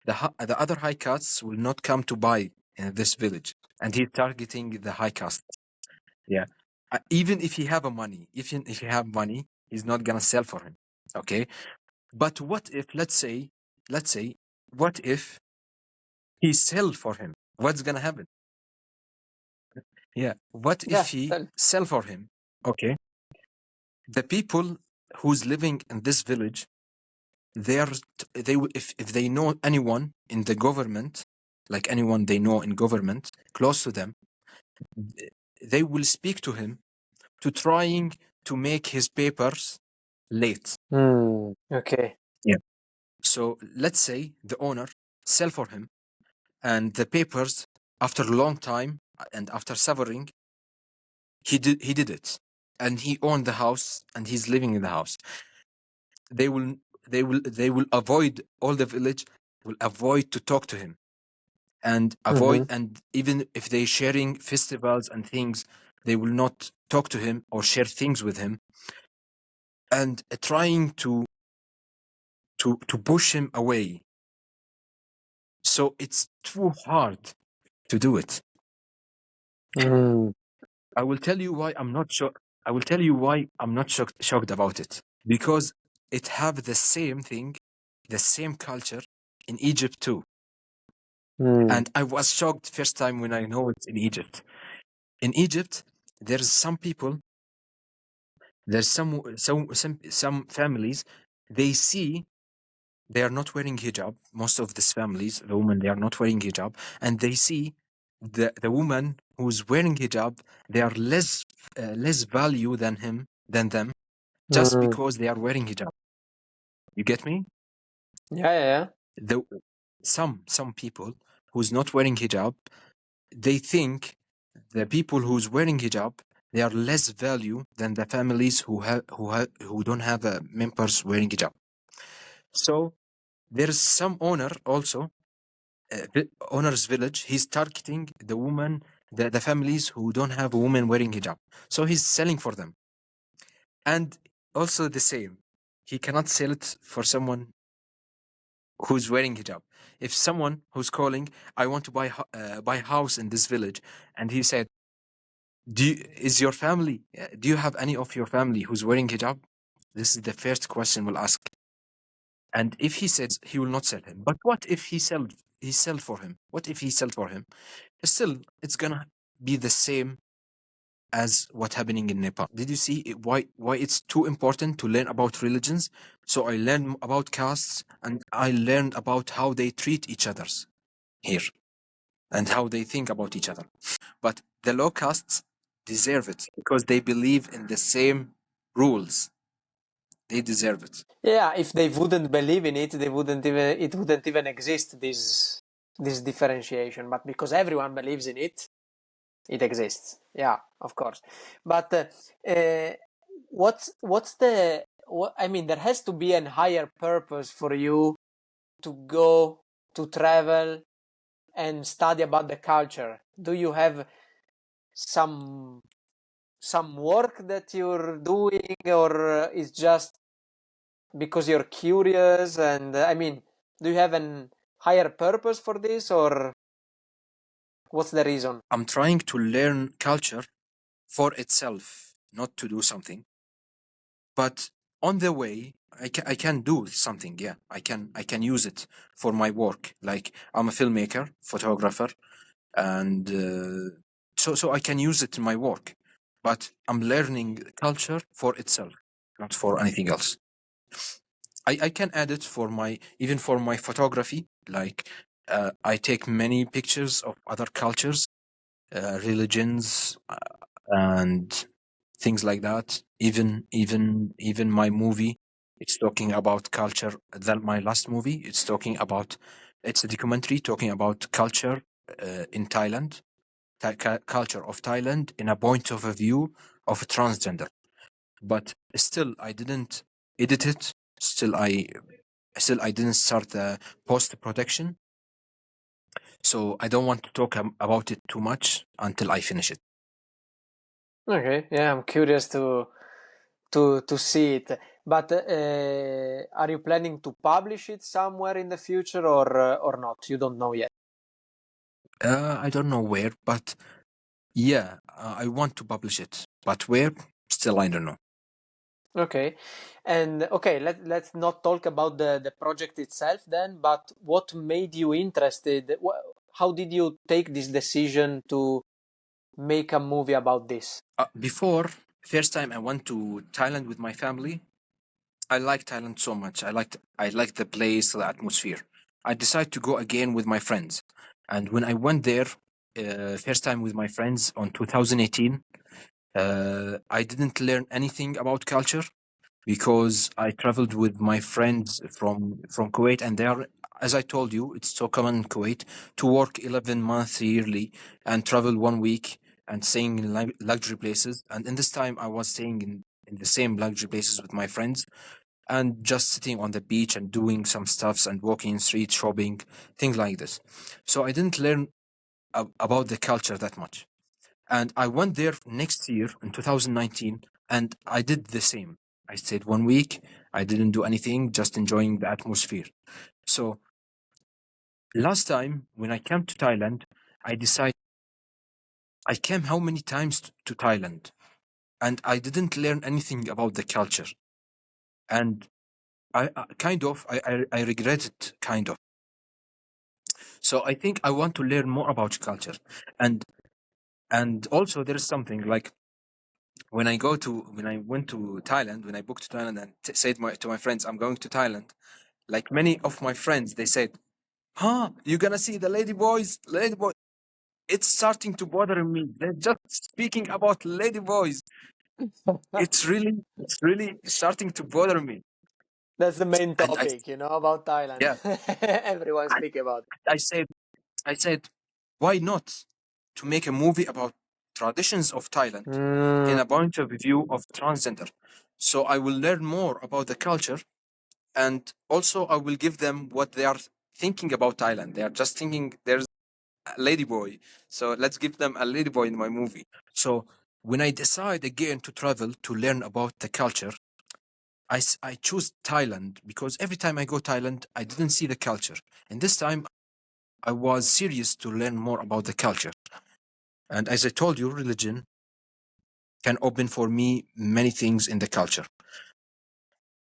the other high castes will not come to buy in this village, and he's targeting the high caste. Yeah, even if he have a money, if he have money, he's not gonna sell for him. Okay, but what if, let's say, what if he sell for him? What's gonna happen? Yeah, what Yeah, if he then. sell for him? Okay, the people who's living in this village, they will, if they know anyone in the government, like anyone they know in government close to them, they will speak to him to trying to make his papers late. Okay. Yeah. So let's say the owner sell for him, and the papers, after a long time and after suffering, he did it, and he owned the house and he's living in the house. They will avoid, all the village will avoid to talk to him, and avoid, Mm-hmm. and even if they sharing festivals and things, they will not talk to him or share things with him, and trying to push him away. So it's too hard to do it. Mm. I will tell you why I'm not shocked. I will tell you why I'm not shocked about it. Because it have the same thing, the same culture in Egypt too. Mm. And I was shocked first time when I know it's in Egypt. In Egypt, there's some people, there's some families, they see they are not wearing hijab. Most of these families, the women, they are not wearing hijab, and they see the woman who's wearing hijab, they are less value than them, just Mm. because they are wearing hijab. You get me? Yeah, yeah, yeah. The some people who's not wearing hijab, they think the people who's wearing hijab, they are less value than the families who don't have members wearing hijab. So there's some owner also, owner's village, he's targeting the woman, the families who don't have a woman wearing hijab, so he's selling for them. And also the same, he cannot sell it for someone who's wearing hijab. If someone who's calling, I want to buy house in this village, and he said, is your family, do you have any of your family who's wearing hijab? This is the first question we'll ask. And if he says, he will not sell him. But what if he sell for him? What if he sell for him? Still, it's gonna be the same as what's happening in Nepal. Did you see why it's too important to learn about religions? So I learned about castes, and I learned about how they treat each others here and how they think about each other. But the low castes deserve it because they believe in the same rules. They deserve it. Yeah, if they wouldn't believe in it, it wouldn't even exist, this differentiation. But because everyone believes in it, it exists. Yeah, of course. But what's the what, I mean, there has to be a higher purpose for you to go to travel and study about the culture. Do you have some work that you're doing, or is just because you're curious? And I mean, do you have an higher purpose for this, or what's the reason? I'm trying to learn culture for itself, not to do something. But on the way, I can do something. Yeah, I can use it for my work. Like I'm a filmmaker, photographer, and so I can use it in my work. But I'm learning culture for itself, not for anything else. I can add it for my even for my photography. Like I take many pictures of other cultures, religions, and things like that. Even my movie, it's talking about culture. That my last movie, it's talking about. It's a documentary talking about culture in Thailand, culture of Thailand in a point of a view of a transgender. But still, I didn't edit it. Still I didn't start the post production. So I don't want to talk about it too much until I finish it. Okay, yeah, I'm curious to see it. But are you planning to publish it somewhere in the future, or not? You don't know yet. I don't know where, but yeah, I want to publish it, but where? Still, I don't know. Okay, and okay, let's not talk about the project itself then. But what made you interested? How did you take this decision to make a movie about this? Before, first time I went to Thailand with my family, I liked Thailand so much. I liked the place, the atmosphere. I decided to go again with my friends, and when I went there, first time with my friends on 2018, I didn't learn anything about culture because I traveled with my friends from Kuwait, and they are, as I told you, it's so common in Kuwait to work 11 months yearly and travel 1 week and staying in luxury places. And in this time, I was staying in the same luxury places with my friends and just sitting on the beach and doing some stuffs and walking in street shopping, things like this. So I didn't learn about the culture that much. And I went there next year in 2019, and I did the same. I stayed 1 week. I didn't do anything, just enjoying the atmosphere. So last time when I came to Thailand, I decided I came how many times to Thailand, and I didn't learn anything about the culture. And I regret it kind of. So I think I want to learn more about culture, and also there is something like when I went to Thailand, when I booked to Thailand and said to my friends, I'm going to Thailand. Like many of my friends, they said, "Huh, you're gonna see the lady boys, lady boy." It's starting to bother me. They're just speaking about lady boys. It's really starting to bother me. That's the main And topic, about Thailand. yeah, Everyone I, speak about I said, I said, why not to make a movie about traditions of it. Thailand in a point of view of transgender? So I will learn more about the culture, and also I will give them what they are thinking about Thailand. They are just thinking there's a ladyboy, so let's give them a ladyboy in my movie. So when I decide again to travel to learn about the culture, I choose Thailand because every time I go Thailand, I didn't see the culture, and this time I was serious to learn more about the culture. And as I told you, religion can open for me many things in the culture.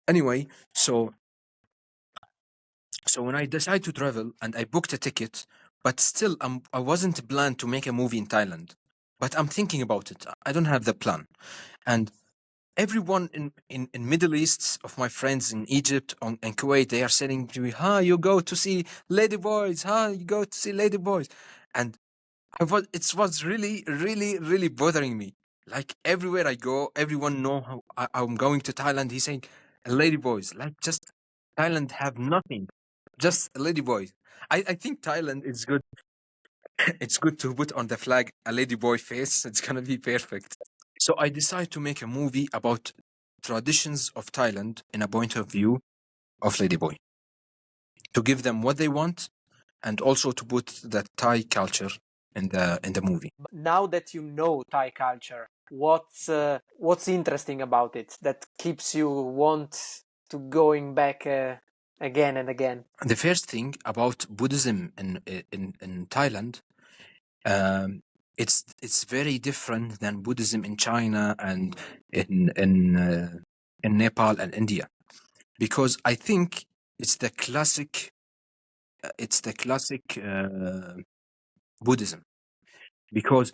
Anyway, so when I decided to travel and I booked a ticket, but still I wasn't planned to make a movie in Thailand. but I'm thinking about it. I don't have the plan. And everyone in Middle East of my friends in Egypt and Kuwait, they are saying to me, you go to see lady boys, you go to see lady boys. And it was really, really, really bothering me. Like everywhere I go, everyone know how I'm going to Thailand. He's saying, lady boys, like just Thailand have nothing, just lady boys. I think Thailand is good. It's good to put on the flag a lady boy face. It's gonna be perfect. So I decided to make a movie about traditions of Thailand in a point of view of ladyboy, to give them what they want, and also to put the Thai culture in the movie. Now that you know Thai culture, what's interesting about it that keeps you want to going back again and again? The first thing about Buddhism in Thailand, it's very different than Buddhism in China and in Nepal and India, because I think it's the classic Buddhism, because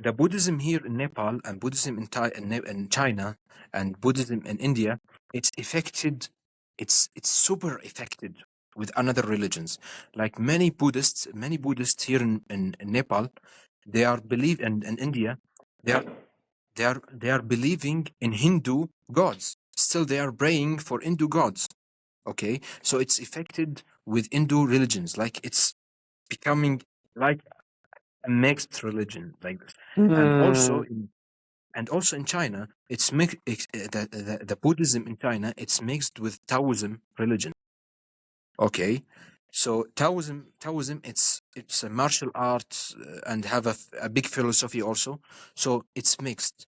the Buddhism here in Nepal and Buddhism in China and Buddhism in India, it's affected. It's super affected with another religions. Like many Buddhists here in Nepal, they are believe in India, they are they are believing in Hindu gods. Still, they are praying for Hindu gods. Okay, so it's affected with Hindu religions. Like it's becoming like a mixed religion like this. And also Mm. in China, it's mixed. The Buddhism in China, it's mixed with Taoism religion. Okay, so Taoism, it's a martial art and have a big philosophy also. So it's mixed.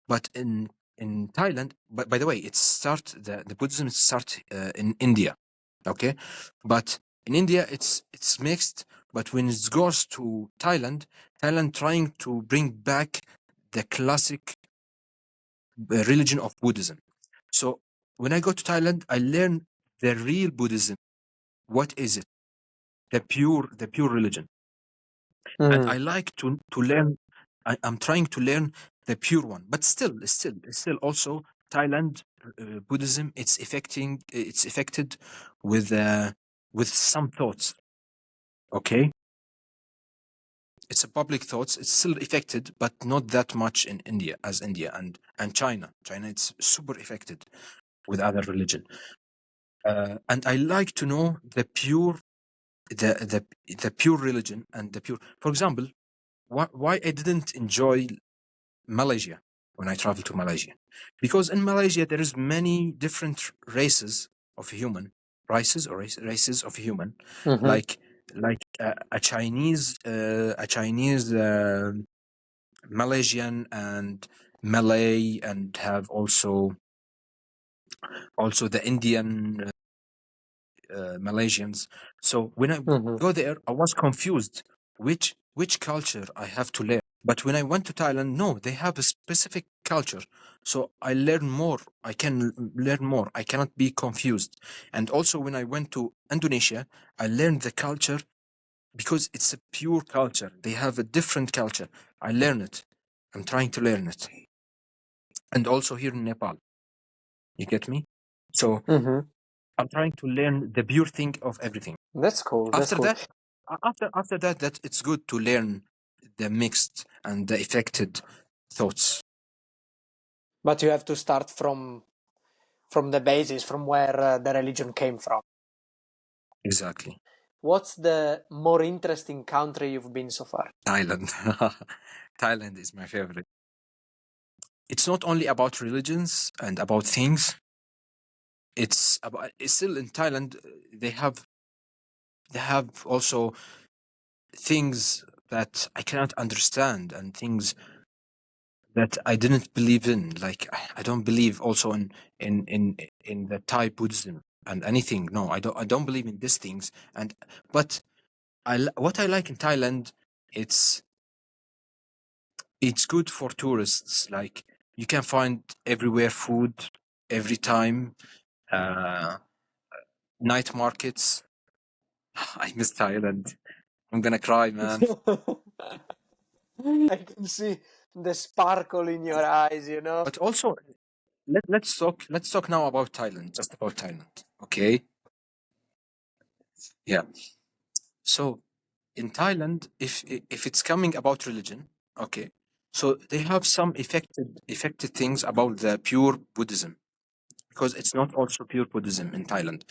But in Thailand, but by the way, the Buddhism start in India. Okay, but in India it's mixed. But when it goes to Thailand trying to bring back the classic religion of Buddhism. So when I go to Thailand, I learn the real Buddhism. What is it? The pure religion. And Mm. I like to learn. I'm trying to learn the pure one, but still also Thailand Buddhism. It's affected with some thoughts. Okay, it's a public thoughts. It's still affected, but not that much in India as India and China. China, it's super affected with other religion. And I like to know the pure religion and the pure. For example, why I didn't enjoy Malaysia when I traveled to Malaysia, because in Malaysia there is many different races of human races of human, Mm-hmm. like a Chinese Malaysian and Malay, and have also the Indian Malaysians. So when I Mm-hmm. go there, I was confused which culture I have to learn. But when I went to Thailand, no, they have a specific culture. So I learn more. I can learn more. I cannot be confused. And also when I went to Indonesia, I learned the culture because it's a pure culture. They have a different culture. I learn it. I'm trying to learn it. And also here in Nepal. You get me? So Mm-hmm. I'm trying to learn the pure thing of everything. That's cool. That's After cool. that, that it's good to learn the mixed and the affected thoughts. But you have to start from the basis, from where the religion came from. Exactly. What's the more interesting country you've been so far? Thailand. Thailand is my favorite. It's not only about religions and about things. It's still in Thailand. They have also things that I cannot understand and things that I didn't believe in. Like I don't believe also in the Thai Buddhism and anything. No, I don't believe in these things. And but what I like in Thailand, it's it's good for tourists. Like you can find everywhere food every time. Uh, Night markets. I miss Thailand. I'm gonna cry, man. I can see the sparkle in your eyes, you know. But also, let's talk now about Thailand, just about Thailand. Okay. Yeah. So in Thailand, if it's coming about religion, okay, so they have some affected things about the pure Buddhism, because it's not also pure Buddhism in Thailand.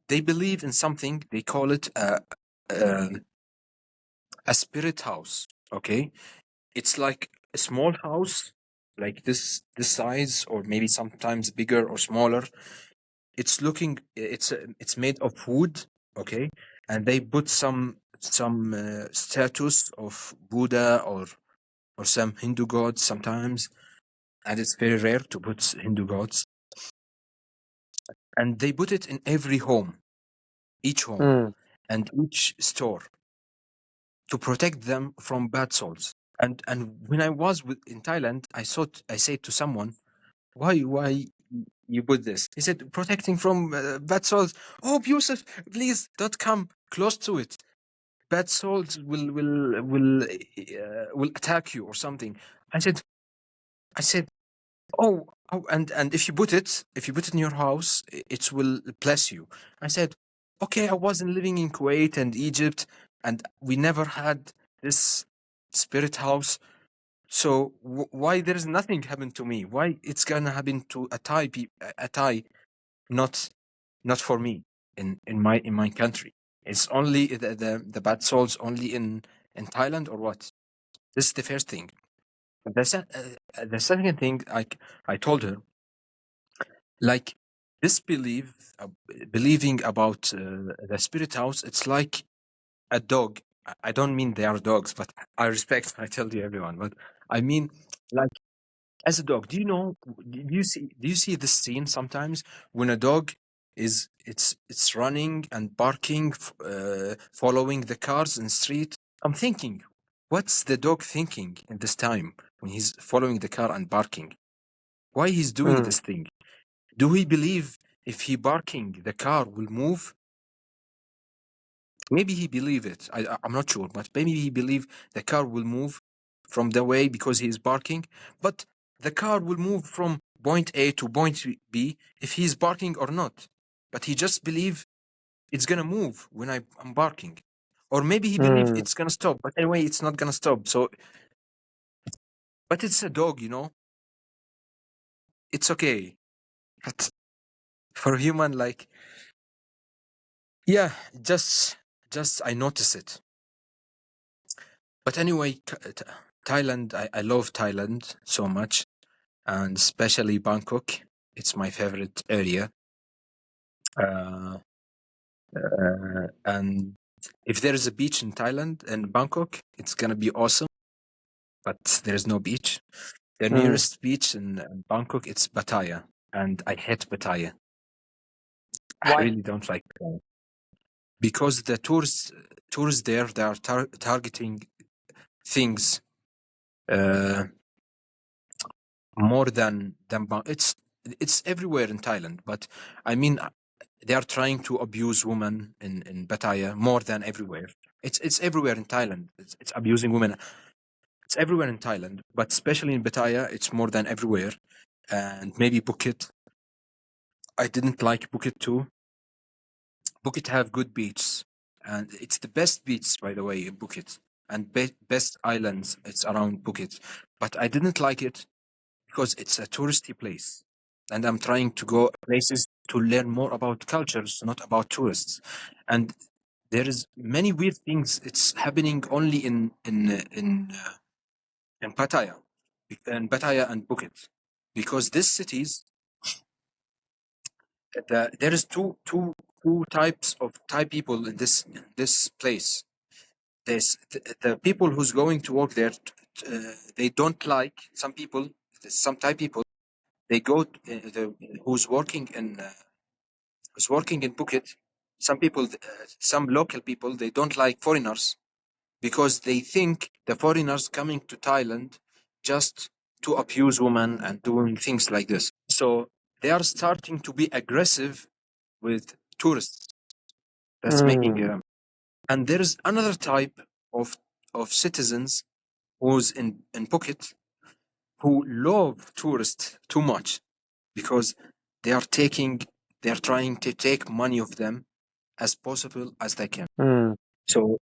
They believe in something, they call it a spirit house. Okay, it's like a small house, like this size, or maybe sometimes bigger or smaller. It's made of wood. Okay, and they put some statues of Buddha or some Hindu gods sometimes, and it's very rare to put Hindu gods, and they put it in every home, each home, Mm. and each store, to protect them from bad souls. And when I was in Thailand, I said to someone, why you put this? He said, protecting from bad souls. Oh, Yusuf, please don't come close to it. Bad souls will attack you or something. I said, oh, and if you put it in your house, it will bless you. I said, okay, I wasn't living in Kuwait and Egypt, and we never had this spirit house. So why there is nothing happened to me? Why it's gonna happen to a Thai, not for me in my country? It's only the bad souls only in Thailand, or what? This is the first thing. The second thing, I told her, like, this believing about the spirit house, it's like a dog. I don't mean they are dogs, but I respect, I tell you everyone, but I mean, like, as a dog, do you see this scene sometimes when a dog it's running and barking, following the cars in the street? I'm thinking, what's the dog thinking in this time when he's following the car and barking? Why he's doing Mm. this thing? Do he believe if he barking the car will move? Maybe he believe it. I'm not sure, but maybe he believe the car will move from the way because he is barking. But the car will move from point A to point B if he is barking or not. But he just believe it's gonna move when I'm barking, or maybe he believe Mm. it's gonna stop. But anyway, it's not gonna stop. So, but it's a dog, It's okay. But for human, like, yeah, just I notice it. But anyway, Thailand, I love Thailand so much, and especially Bangkok. It's my favorite area. Uh, and if there is a beach in Thailand and Bangkok, it's gonna be awesome. But there is no beach. The Mm. nearest beach in Bangkok, it's Pattaya, and I hate Pattaya. I Why? really don't like Pattaya because the tourists there, they are targeting things uh, more than it's everywhere in Thailand, but I mean, they are trying to abuse women in Pattaya more than everywhere. It's everywhere in Thailand. It's abusing women. It's everywhere in Thailand, but especially in Pattaya, it's more than everywhere. And maybe Phuket. I didn't like Phuket too. Phuket have good beaches, and it's the best beach, by the way, in Phuket, and best islands. It's around Phuket, but I didn't like it because it's a touristy place, and I'm trying to go places to learn more about cultures, not about tourists. And there is many weird things. It's happening only in Pattaya, and Phuket, because these cities, there is two types of Thai people in this place. There's the people who's going to work there. They don't like some people. Some Thai people, they go who's working in Phuket. Some people, some local people, they don't like foreigners because they think the foreigners coming to Thailand just to abuse women and doing things like this. So they are starting to be aggressive with tourists. That's making Mm. and there is another type of of citizens who's in pocket, who love tourists too much because they are taking, they are trying to take money of them as possible as they can. Mm. So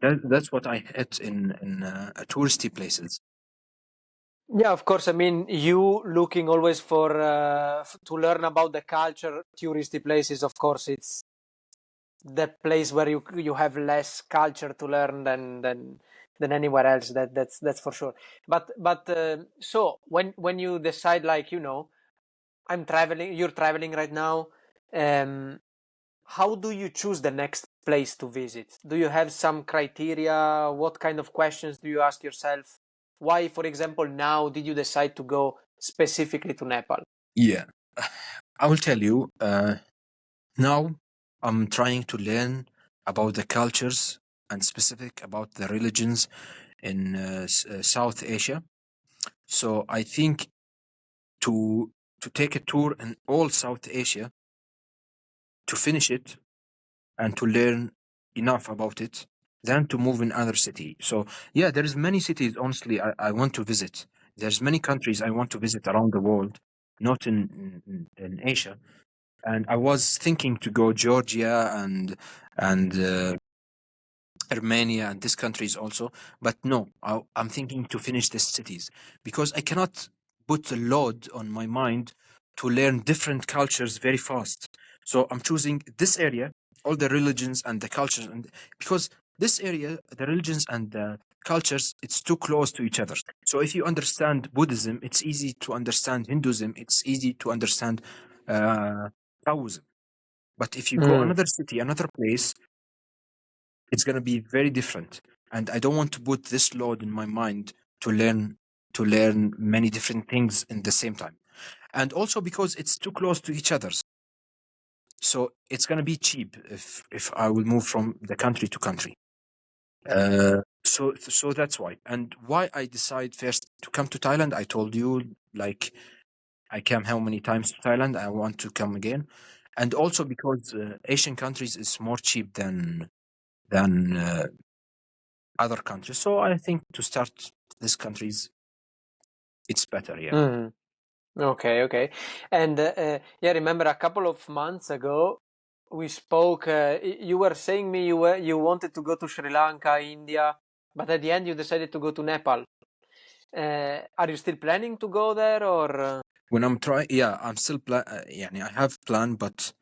that's what I hit in touristy places. Yeah, of course. I mean, you looking always for to learn about the culture, touristy places. Of course, it's the place where you have less culture to learn than anywhere else. That's for sure. But so when you decide, like, I'm traveling, you're traveling right now. Um, how do you choose the next place to visit? Do you have some criteria? What kind of questions do you ask yourself? Why, for example, now did you decide to go specifically to Nepal? Yeah, I will tell you. Now I'm trying to learn about the cultures and specific about the religions in South Asia. So I think to to take a tour in all South Asia, to finish it and to learn enough about it, than to move in other city. So yeah, there's many cities honestly I want to visit. There's many countries I want to visit around the world, not in Asia. And I was thinking to go Georgia and Armenia and these countries also. But no, I'm thinking to finish these cities because I cannot put a load on my mind to learn different cultures very fast. So I'm choosing this area, all the religions and the cultures, and because this area, the religions and the cultures, it's too close to each other. So if you understand Buddhism, it's easy to understand Hinduism. It's easy to understand uh, Taoism. But if you go Mm. another city, another place, it's going to be very different, and I don't want to put this load in my mind to learn many different things in the same time, and also because it's too close to each other, so it's going to be cheap if I will move from the country to country. So that's why. And why I decide first to come to Thailand, I told you, like, I came how many times to Thailand, I want to come again. And also because Asian countries is more cheap than other countries. So I think to start these countries, it's better. Yeah. Mm. Okay, okay. And yeah, remember a couple of months ago we spoke. You were saying me you wanted to go to Sri Lanka, India, but at the end you decided to go to Nepal. Are you still planning to go there, or? When I'm trying, yeah, I'm still yeah, I have plan, but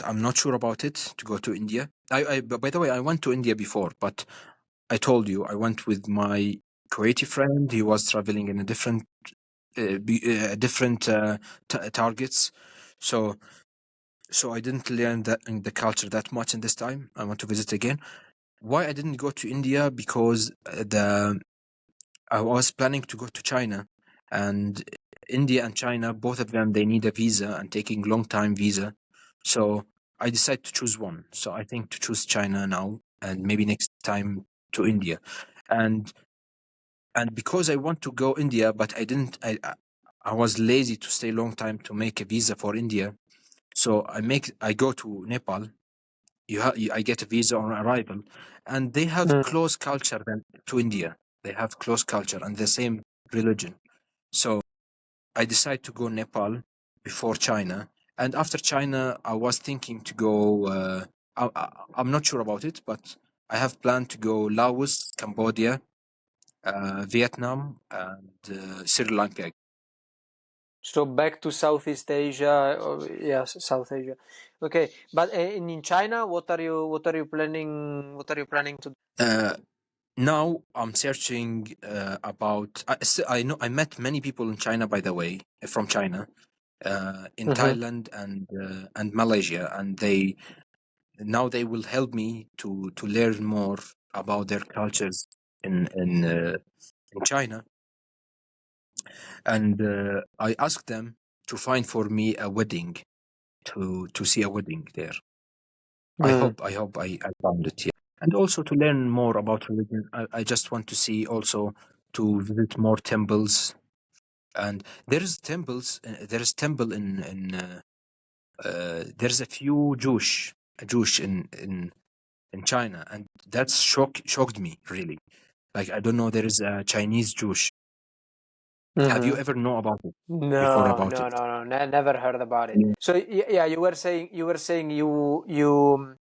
I'm not sure about it to go to India. By the way, I went to India before, but I told you I went with my Kuwaiti friend. He was traveling in a different targets, so I didn't learn that in the culture that much in this time. I want to visit again. Why I didn't go to India? Because the I was planning to go to China, and India and China, both of them, they need a visa and taking long time visa. So I decided to choose one. So I think to choose China now, and maybe next time to India, and because I want to go India, but I didn't. I was lazy to stay long time to make a visa for India. So I go to Nepal. I get a visa on arrival, and they have Mm. close culture than to India. They have close culture and the same religion. So I decided to go Nepal before China, and after China, I was thinking to go. I'm not sure about it, but I have planned to go Laos, Cambodia, Vietnam, and Sri Lanka. So back to Southeast Asia, yes, South Asia. Okay, but in China, what are you planning? What are you planning to? Uh, Now I'm searching about. I know I met many people in China, by the way, from China, in Mm-hmm. Thailand and Malaysia, and they will help me to learn more about their cultures in China, and I asked them to find for me a wedding to see a wedding there. Mm. I hope I found it. Yeah. And also to learn more about religion. I just want to see also to visit more temples. And there's temple in there's a few Jewish in China, and that's shocked me really. Like, I don't know, there is a Chinese Jewish. Have you ever know about it before No, about no, it? no, no, never heard about it. Yeah. So yeah, you were saying you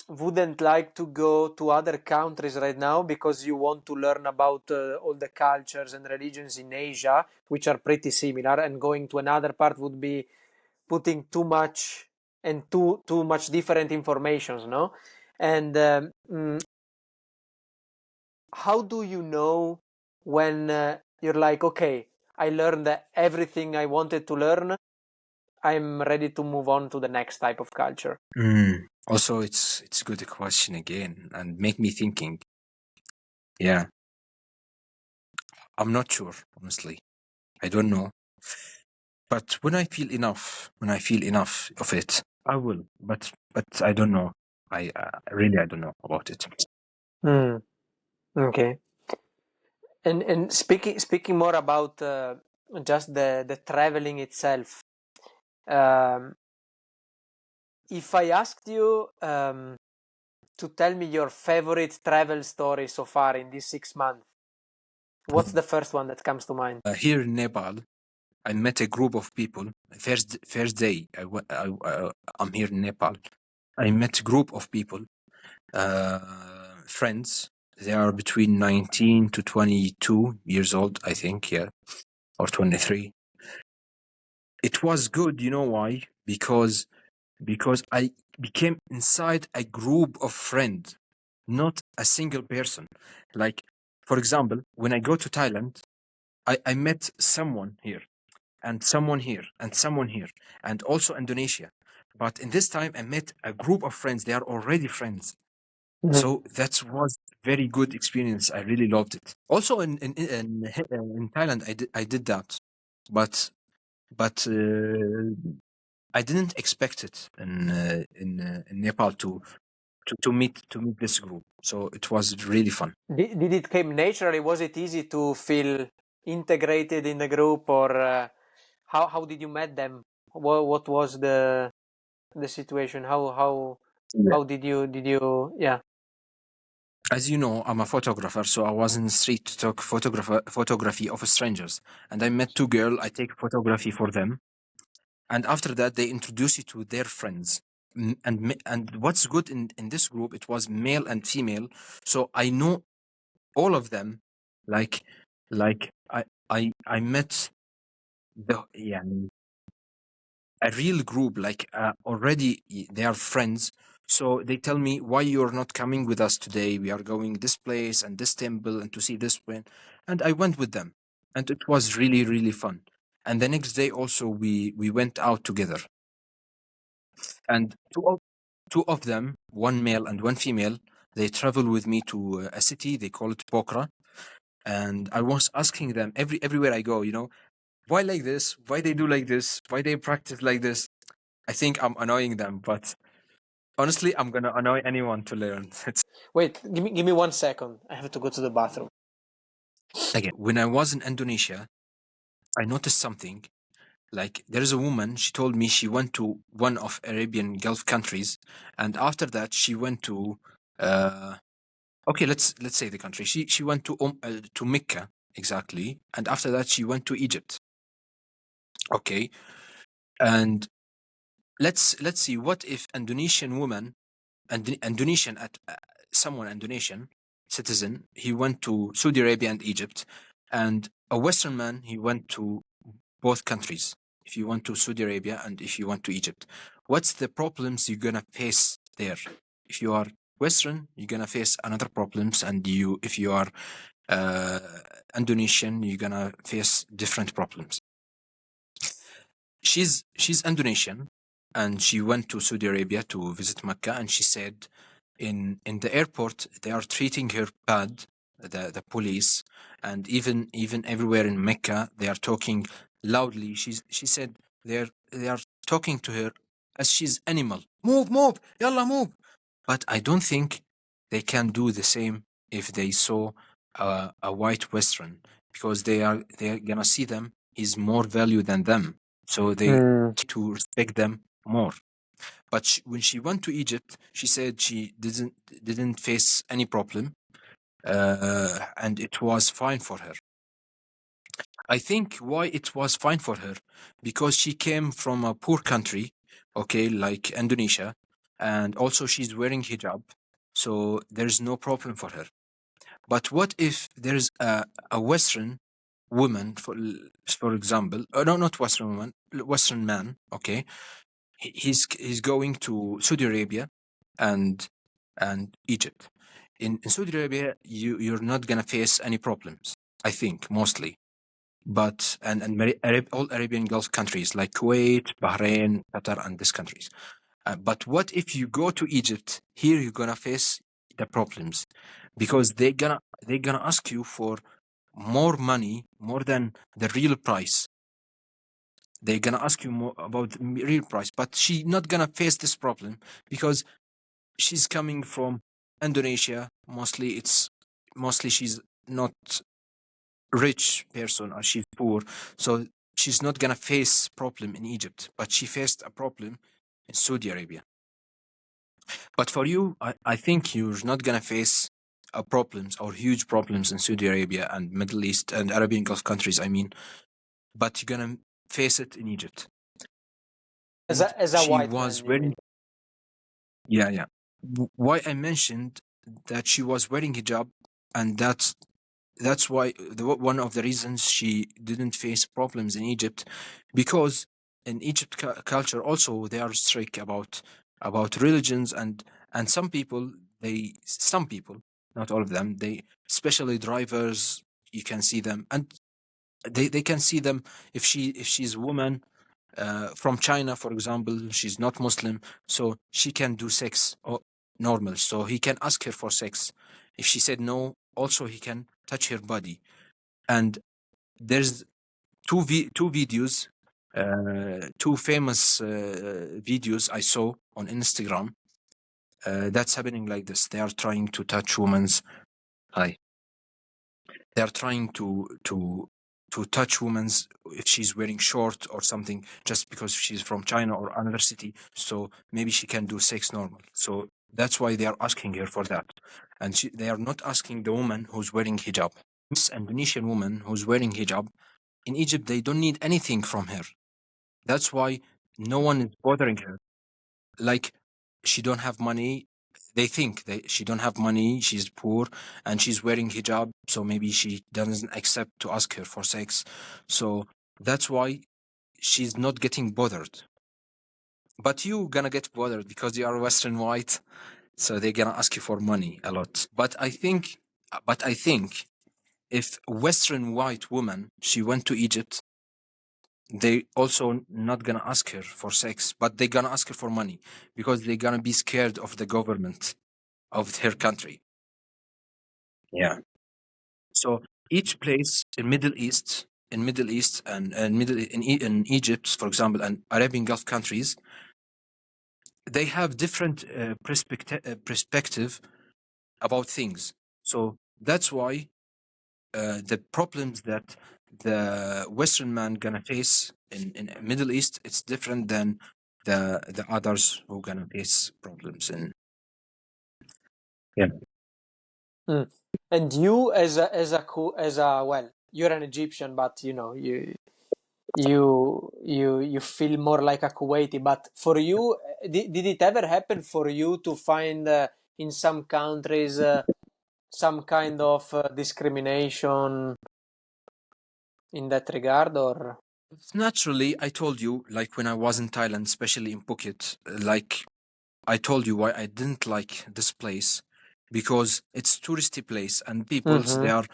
wouldn't like to go to other countries right now because you want to learn about all the cultures and religions in Asia, which are pretty similar, and going to another part would be putting too much and too much different informations, no? And how do you know when you're like, okay, I learned everything I wanted to learn, I'm ready to move on to the next type of culture? Also, it's a good question again, and make me thinking. Yeah, I'm not sure, honestly. I don't know. But when I feel enough of it, I will. But I don't know. I really I don't know about it. Hmm. Okay. And speaking more about just the traveling itself, um, if I asked you to tell me your favorite travel story so far in these 6 months, what's the first one that comes to mind? Here in Nepal, I met a group of people. First day I'm here in Nepal. I met a group of people, friends. They are between 19 to 22 years old, I think, yeah, or 23. It was good, you know why? Because I became inside a group of friends, not a single person. Like, for example, when I go to Thailand, I met someone here and someone here and someone here and also Indonesia. But in this time, I met a group of friends. They are already friends. Mhm. So that was very good experience. I really loved it. Also in Thailand, I did that, but I didn't expect it in Nepal to meet this group. So it was really fun. Did it came naturally? Was it easy to feel integrated in the group, or how did you met them? What was the situation? Yeah. How did you yeah. As you know, I'm a photographer, so I was in the street to take photography of strangers, and I met two girls. I take photography for them, and after that, they introduce you to their friends. And what's good in this group, it was male and female, so I know all of them. Like like I met the yeah a real group, like already they are friends. So they tell me, why you're not coming with us today? We are going this place and this temple and to see this one. And I went with them, and it was really really fun. And the next day also we went out together, and two of them, one male and one female, they travel with me to a city they call it Pokhara. And I was asking them everywhere I go, why like this, why they do like this, why they practice like this. I think I'm annoying them, but honestly, I'm gonna annoy anyone to learn. It's Wait, give me 1 second. I have to go to the bathroom. again, when I was in Indonesia, I noticed something. Like, there is a woman, she told me she went to one of Arabian Gulf countries, and after that she went to uh okay, let's say the country. She went to Mecca, exactly, and after that she went to Egypt. Okay, and let's see, what if Indonesian woman and Indonesian at someone Indonesian citizen, he went to Saudi Arabia and Egypt, and a Western man, he went to both countries. If you went to Saudi Arabia and if you went to Egypt, what's the problems you're gonna face there? If you are Western, you're gonna face another problems, and if you are uh, Indonesian, you're gonna face different problems. She's Indonesian, and she went to Saudi Arabia to visit Mecca, and she said in the airport they are treating her bad, the police, and even everywhere in Mecca they are talking loudly. She said they are talking to her as she's animal. Move, yalla move. But I don't think they can do the same if they saw a white Western, because they are gonna see them is more value than them, so they Hmm. to respect them more. But when she went to Egypt, she said she didn't face any problem. and it was fine for her. I think why it was fine for her, because she came from a poor country, okay, like Indonesia, and also she's wearing hijab, so there's no problem for her. But what if there's a Western woman, for example, no, not Western woman, Western man, okay, he's going to Saudi Arabia and Egypt. In Saudi Arabia, you're not gonna face any problems, I think, mostly. But all Arabian Gulf countries like Kuwait, Bahrain, Qatar, and these countries. But what if you go to Egypt? Here you're gonna face the problems, because they're gonna ask you for more money, more than the real price. They're gonna ask you more about the real price, but she's not gonna face this problem because she's coming from Indonesia. Mostly she's not rich person, or she's poor, so she's not gonna face problem in Egypt, but she faced a problem in Saudi Arabia. But for you, I think you're not gonna face problems or huge problems in Saudi Arabia and Middle East and Arabian Gulf countries, I mean, but you're gonna face it in Egypt. And As a she white man, was you mean? wearing, yeah, yeah. Why I mentioned that she was wearing hijab, and that's why one of the reasons she didn't face problems in Egypt, because in Egypt culture also they are strict about religions, and some people, not all of them, they, especially drivers, you can see them, and they can see them if she's a woman from China, for example, she's not Muslim, so she can do sex or normal. So he can ask her for sex. If she said no, also he can touch her body. And there's two videos, two famous videos I saw on Instagram. That's happening like this. They are trying to touch women's. Hi. They are trying to touch women's if she's wearing short or something, just because she's from China or another city, so maybe she can do sex normal. So that's why they are asking her for that, and they are not asking the woman who's wearing hijab. This Indonesian woman who's wearing hijab in Egypt, they don't need anything from her. That's why no one is bothering her. Like, she don't have money. They think that she don't have money, she's poor, and she's wearing hijab, so maybe she doesn't accept to ask her for sex. So that's why she's not getting bothered. But you gonna get bothered because you are Western white, so they're gonna ask you for money a lot. But I think if Western white woman, she went to Egypt, they also not gonna ask her for sex, but they gonna ask her for money, because they're gonna be scared of the government of her country. Yeah. So each place in Middle East and in Egypt, for example, and Arabian Gulf countries, they have different perspective about things. So that's why the problems that the Western man gonna face in Middle East, it's different than the others who gonna face problems in. Yeah. Mm. And you, as a well, you're an Egyptian, but you feel more like a Kuwaiti. But for you, did it ever happen for you to find in some countries some kind of discrimination in that regard, or? Naturally, I told you, like when I was in Thailand, especially in Phuket, like I told you why I didn't like this place, because it's touristy place, and peoples Mm-hmm.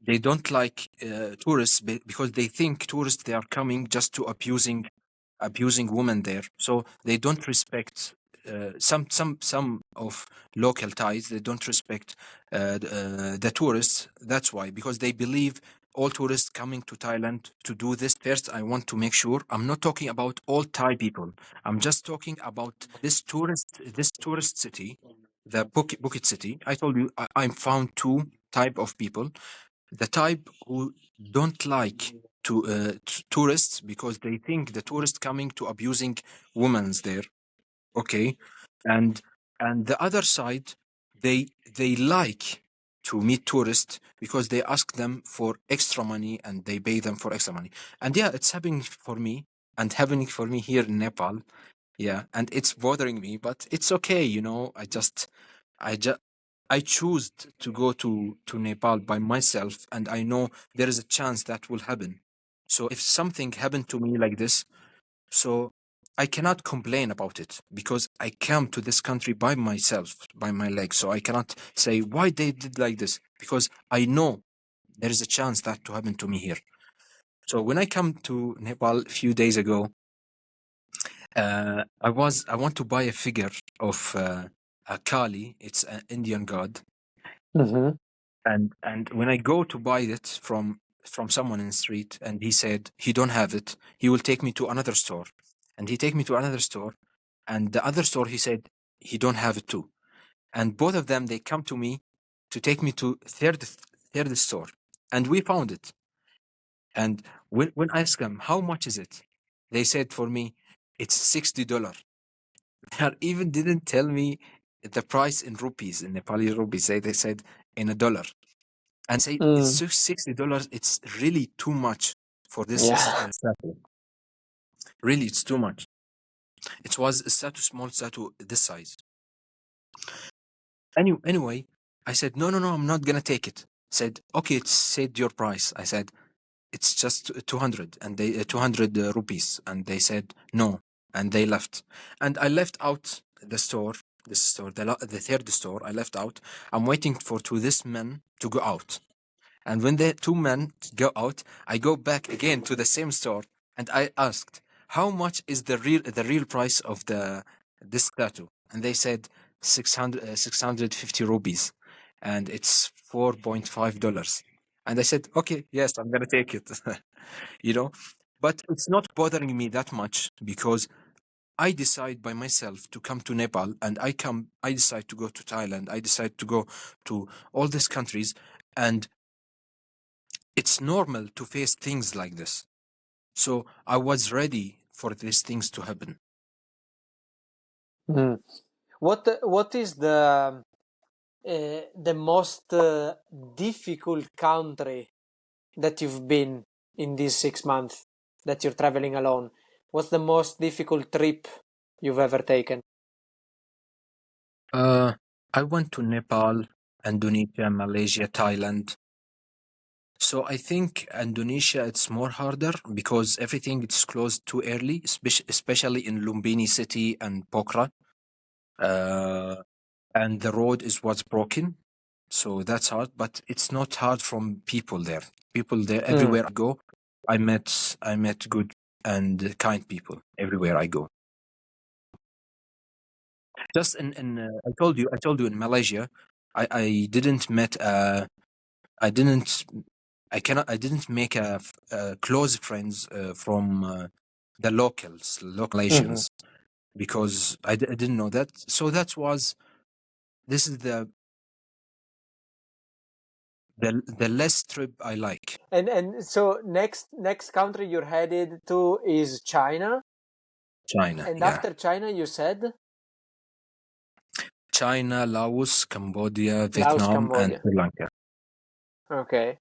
they don't like tourists, because they think tourists, they are coming just to abusing women there, so they don't respect some of local Thais. They don't respect the tourists. That's why, because they believe all tourists coming to Thailand to do this. First, I want to make sure I'm not talking about all Thai people. I'm just talking about this tourist city, the Phuket city. I told you I found two type of people: the type who don't like tourists, because they think the tourists coming to abusing women's there, okay, and and the other side, they like to meet tourists because they ask them for extra money and they pay them for extra money. And yeah, it's happening for me and happening for me here in Nepal. Yeah, and it's bothering me, but it's okay, you know. I just I choose to go to Nepal by myself, and I know there is a chance that will happen. So if something happened to me like this, so I cannot complain about it because I came to this country by myself, by my legs. So I cannot say why they did like this because I know there is a chance that to happen to me here. So when I come to Nepal a few days ago, I want to buy a figure of a Kali. It's an Indian god, Mm-hmm. and when I go to buy it from someone in the street, and he said he don't have it, he will take me to another store, and he take me to another store, and the other store he said he don't have it too, and both of them they come to me to take me to third store, and we found it, and when I asked them how much is it, they said for me it's $60. They even didn't tell me the price in rupees, in Nepali rupees. They said in a dollar. And say it's Mm. just $60. It's really too much for this Yeah. statue. Really, it's too much. It was a statue, small statue this size. Anyway, I said, no, no, no, I'm not gonna take it. Said, okay, it's said your price. I said, it's just 200 and they 200 rupees, and they said no, and they left, and I left out the store. This store, the third store, I left out. I'm waiting for this men to go out. And when the two men go out, I go back again to the same store and I asked, "How much is the real price of this statue?" And they said 650 rupees, and it's $4.5. And I said, "Okay, yes, I'm gonna take it." you know, but it's not bothering me that much because I decide by myself to come to Nepal, and I decide to go to Thailand. I decide to go to all these countries, and it's normal to face things like this. So I was ready for these things to happen. Mm. What is the most difficult country that you've been in these 6 months that you're traveling alone? What's the most difficult trip you've ever taken? Uh, I went to Nepal, Indonesia, Malaysia, Thailand. So I think Indonesia it's more harder because everything it's closed too early, especially in Lumbini city and Pokhara. Uh, and the road is what's broken. So that's hard, but it's not hard from people there. People there Mm. everywhere I go, I met good and kind people everywhere I go. Just in I told you in Malaysia, I didn't met I didn't I didn't make close friends from the local Mm-hmm. Malaysians because I didn't know that. So this is the less trip I like. And so next country you're headed to is China, China, and yeah. after China you said China, Laos, Cambodia, Laos, Vietnam, and Cambodia. Sri Lanka. Okay,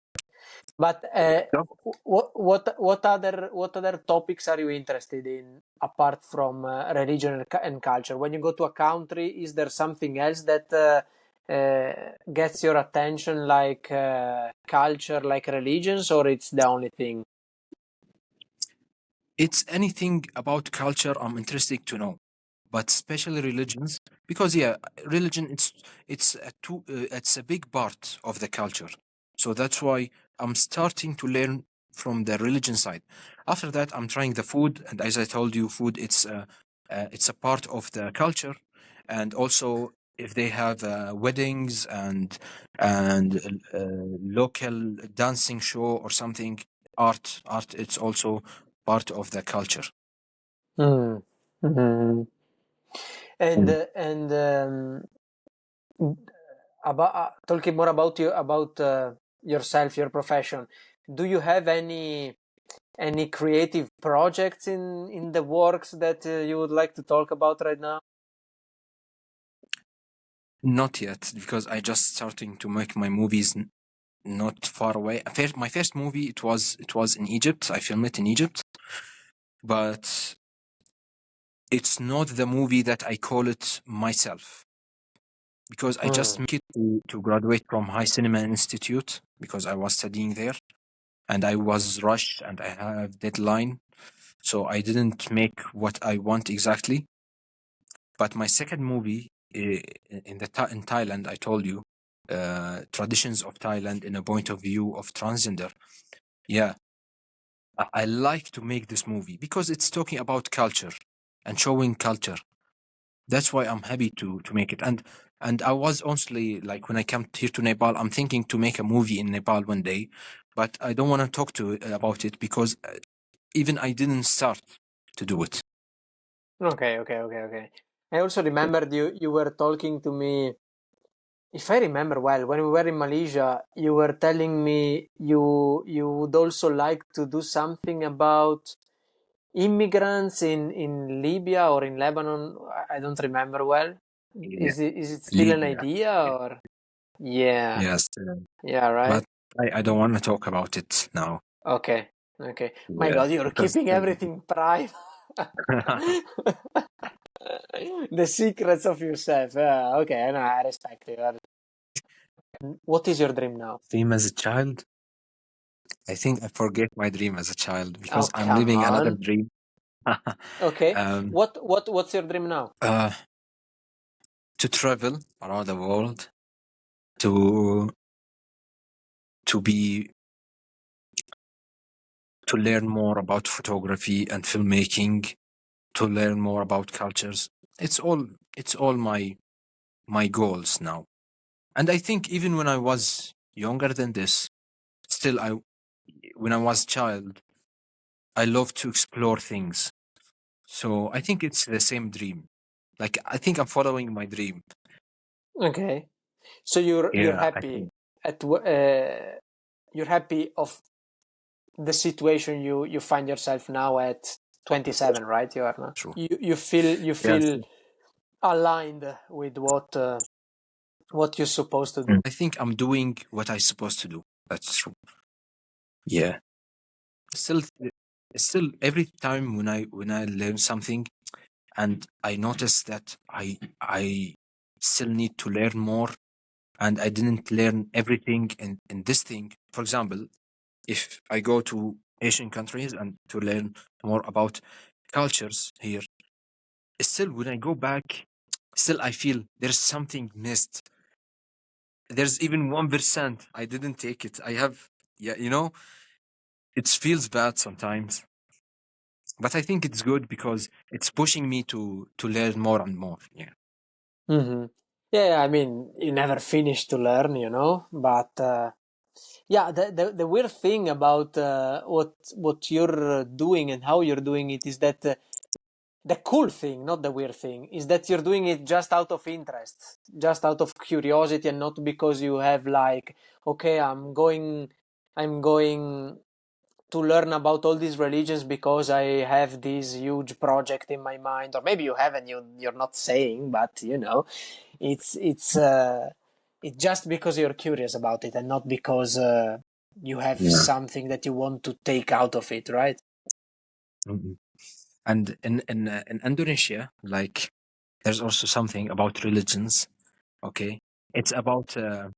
but So, what other topics are you interested in apart from religion and culture? When you go to a country, is there something else that gets your attention, like culture, like religions, or it's the only thing? it's anything about culture I'm interested to know, but especially religions because yeah, religion it's a big part of the culture. So that's why I'm starting to learn from the religion side. After that, I'm trying the food, and as I told you, food it's a part of the culture, and also if they have weddings and local dancing show or something, art it's also part of the culture. Mm. Mhm. And Mm. about talking more about you about yourself, your profession. Do you have any creative projects in the works that you would like to talk about right now? Not yet, because I just starting to make my movies not far away. My first movie, it was in Egypt. I filmed it in Egypt, but it's not the movie that I call it myself, because I just make it to graduate from High Cinema Institute, because I was studying there and I was rushed and I have deadline, so I didn't make what I want exactly. But my second movie, in Thailand, I told you, traditions of Thailand in a point of view of transgender. Yeah, I like to make this movie because it's talking about culture and showing culture. That's why I'm happy to make it. And I was honestly, like, when I come here to Nepal, I'm thinking to make a movie in Nepal one day, but I don't want to talk to about it because even I didn't start to do it. Okay. I also remembered you were talking to me, if I remember well, when we were in Malaysia, you were telling me you would also like to do something about immigrants in Libya or in Lebanon. I don't remember well. Yeah, Is it still an Libya. idea or? Yeah, Yes, yeah, right. but I don't want to talk about it now. Okay. My Yeah, God, you're because keeping everything private. The secrets of yourself. Okay, no, I respect you. What is your dream now? dream as a child. I think I forget my dream as a child Oh, because I'm come living another on. dream. Okay. um, What's your dream now? uh, to travel around the world, to to be to learn more about photography and filmmaking, to learn more about cultures. It's all my goals now. And I think even when I was younger than this, still I when I was child, I love to explore things. So I think it's the same dream. Like, I think I'm following my dream. Okay. So you're Yeah, I happy think you're happy of the situation you find yourself now at 27, right? You are now. true. You feel Yes. aligned with what you're supposed to do. I think I'm doing what I'm supposed to do. That's true. Yeah. Still, still, every time when I learn something, and I notice that I still need to learn more, and I didn't learn everything in this thing. For example, if I go to Asian countries and to learn more about cultures here, still when I go back, still I feel there's something missed. There's even 1% I didn't take it. I have, yeah, it feels bad sometimes, but I think it's good because it's pushing me to learn more and more. Yeah. Hmm. Yeah, I mean, you never finish to learn, but yeah, the weird thing about what you're doing and how you're doing it is that the cool thing, not the weird thing, is that you're doing it just out of interest, just out of curiosity, and not because you have like, okay, I'm going to learn about all these religions because I have this huge project in my mind, or maybe you haven't. You're not saying, but it's just because you're curious about it, and not because you have Yeah. something that you want to take out of it, right? Mhm. And in Indonesia, like, there's also something about religions. Okay, it's about uh,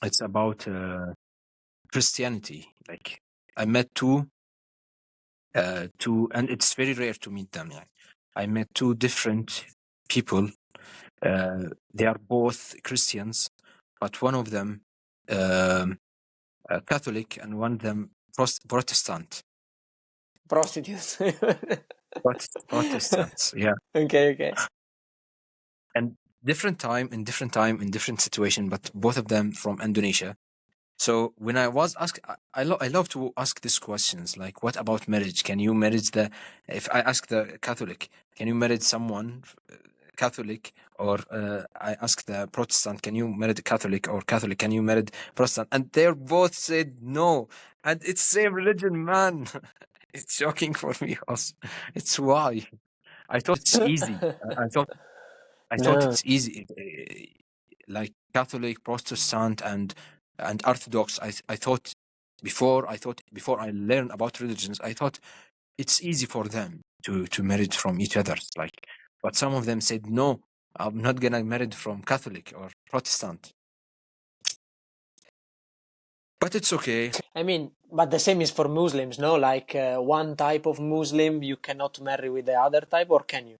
it's about Christianity. Like, I met two, and it's very rare to meet them. Yeah, I met two different people. They are both Christians, but one of them Catholic and one of them Protestant. Prostitutes. Protestants, yeah, Okay. and different time in different situation, but both of them from Indonesia. So when I was asked, I love to ask these questions, like, what about marriage? Can you marriage the? If I ask the Catholic, can you marry someone Catholic? Or I ask the Protestant, can you marry the Catholic? Or Catholic, can you marry the Protestant? And they both said no. And it's same religion, man. It's shocking for me also. It's why I thought it's easy. I thought. I thought No. it's easy, like Catholic, Protestant, and Orthodox. I thought before I learned about religions, I thought it's easy for them to marry from each other. Like, but some of them said no, I'm not gonna marry from Catholic or Protestant. But it's okay. I mean, but the same is for Muslims, no? Like one type of Muslim you cannot marry with the other type, or can you?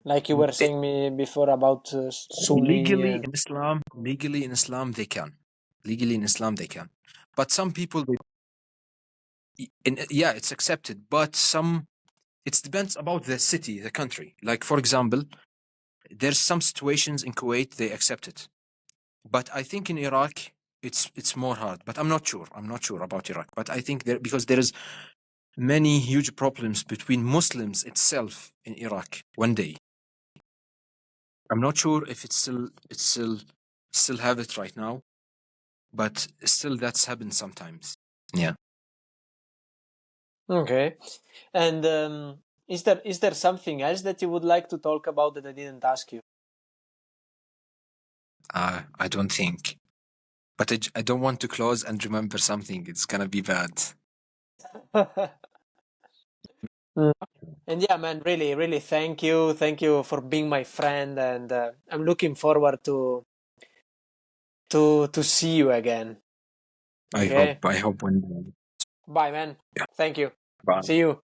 Like you were saying me before about Sunni Legally and in Islam, they can. Legally in Islam, they can. But some people, yeah, it's accepted. But it depends about the city, the country. Like, for example, there's some situations in Kuwait they accept it, but I think in Iraq it's more hard. But I'm not sure. I'm not sure about Iraq. But I think there, because there is many huge problems between Muslims itself in Iraq. One day, I'm not sure if it's still have it right now, but still that's happened sometimes. Yeah. okay. And is there something else that you would like to talk about that I didn't ask you? I don't think. But I don't want to close and remember something. It's gonna be bad. Mm. And yeah, man, really, really thank you for being my friend, and I'm looking forward to see you again. I hope. Okay, I hope one day. bye, man. Yeah. Thank you. Bye. See you.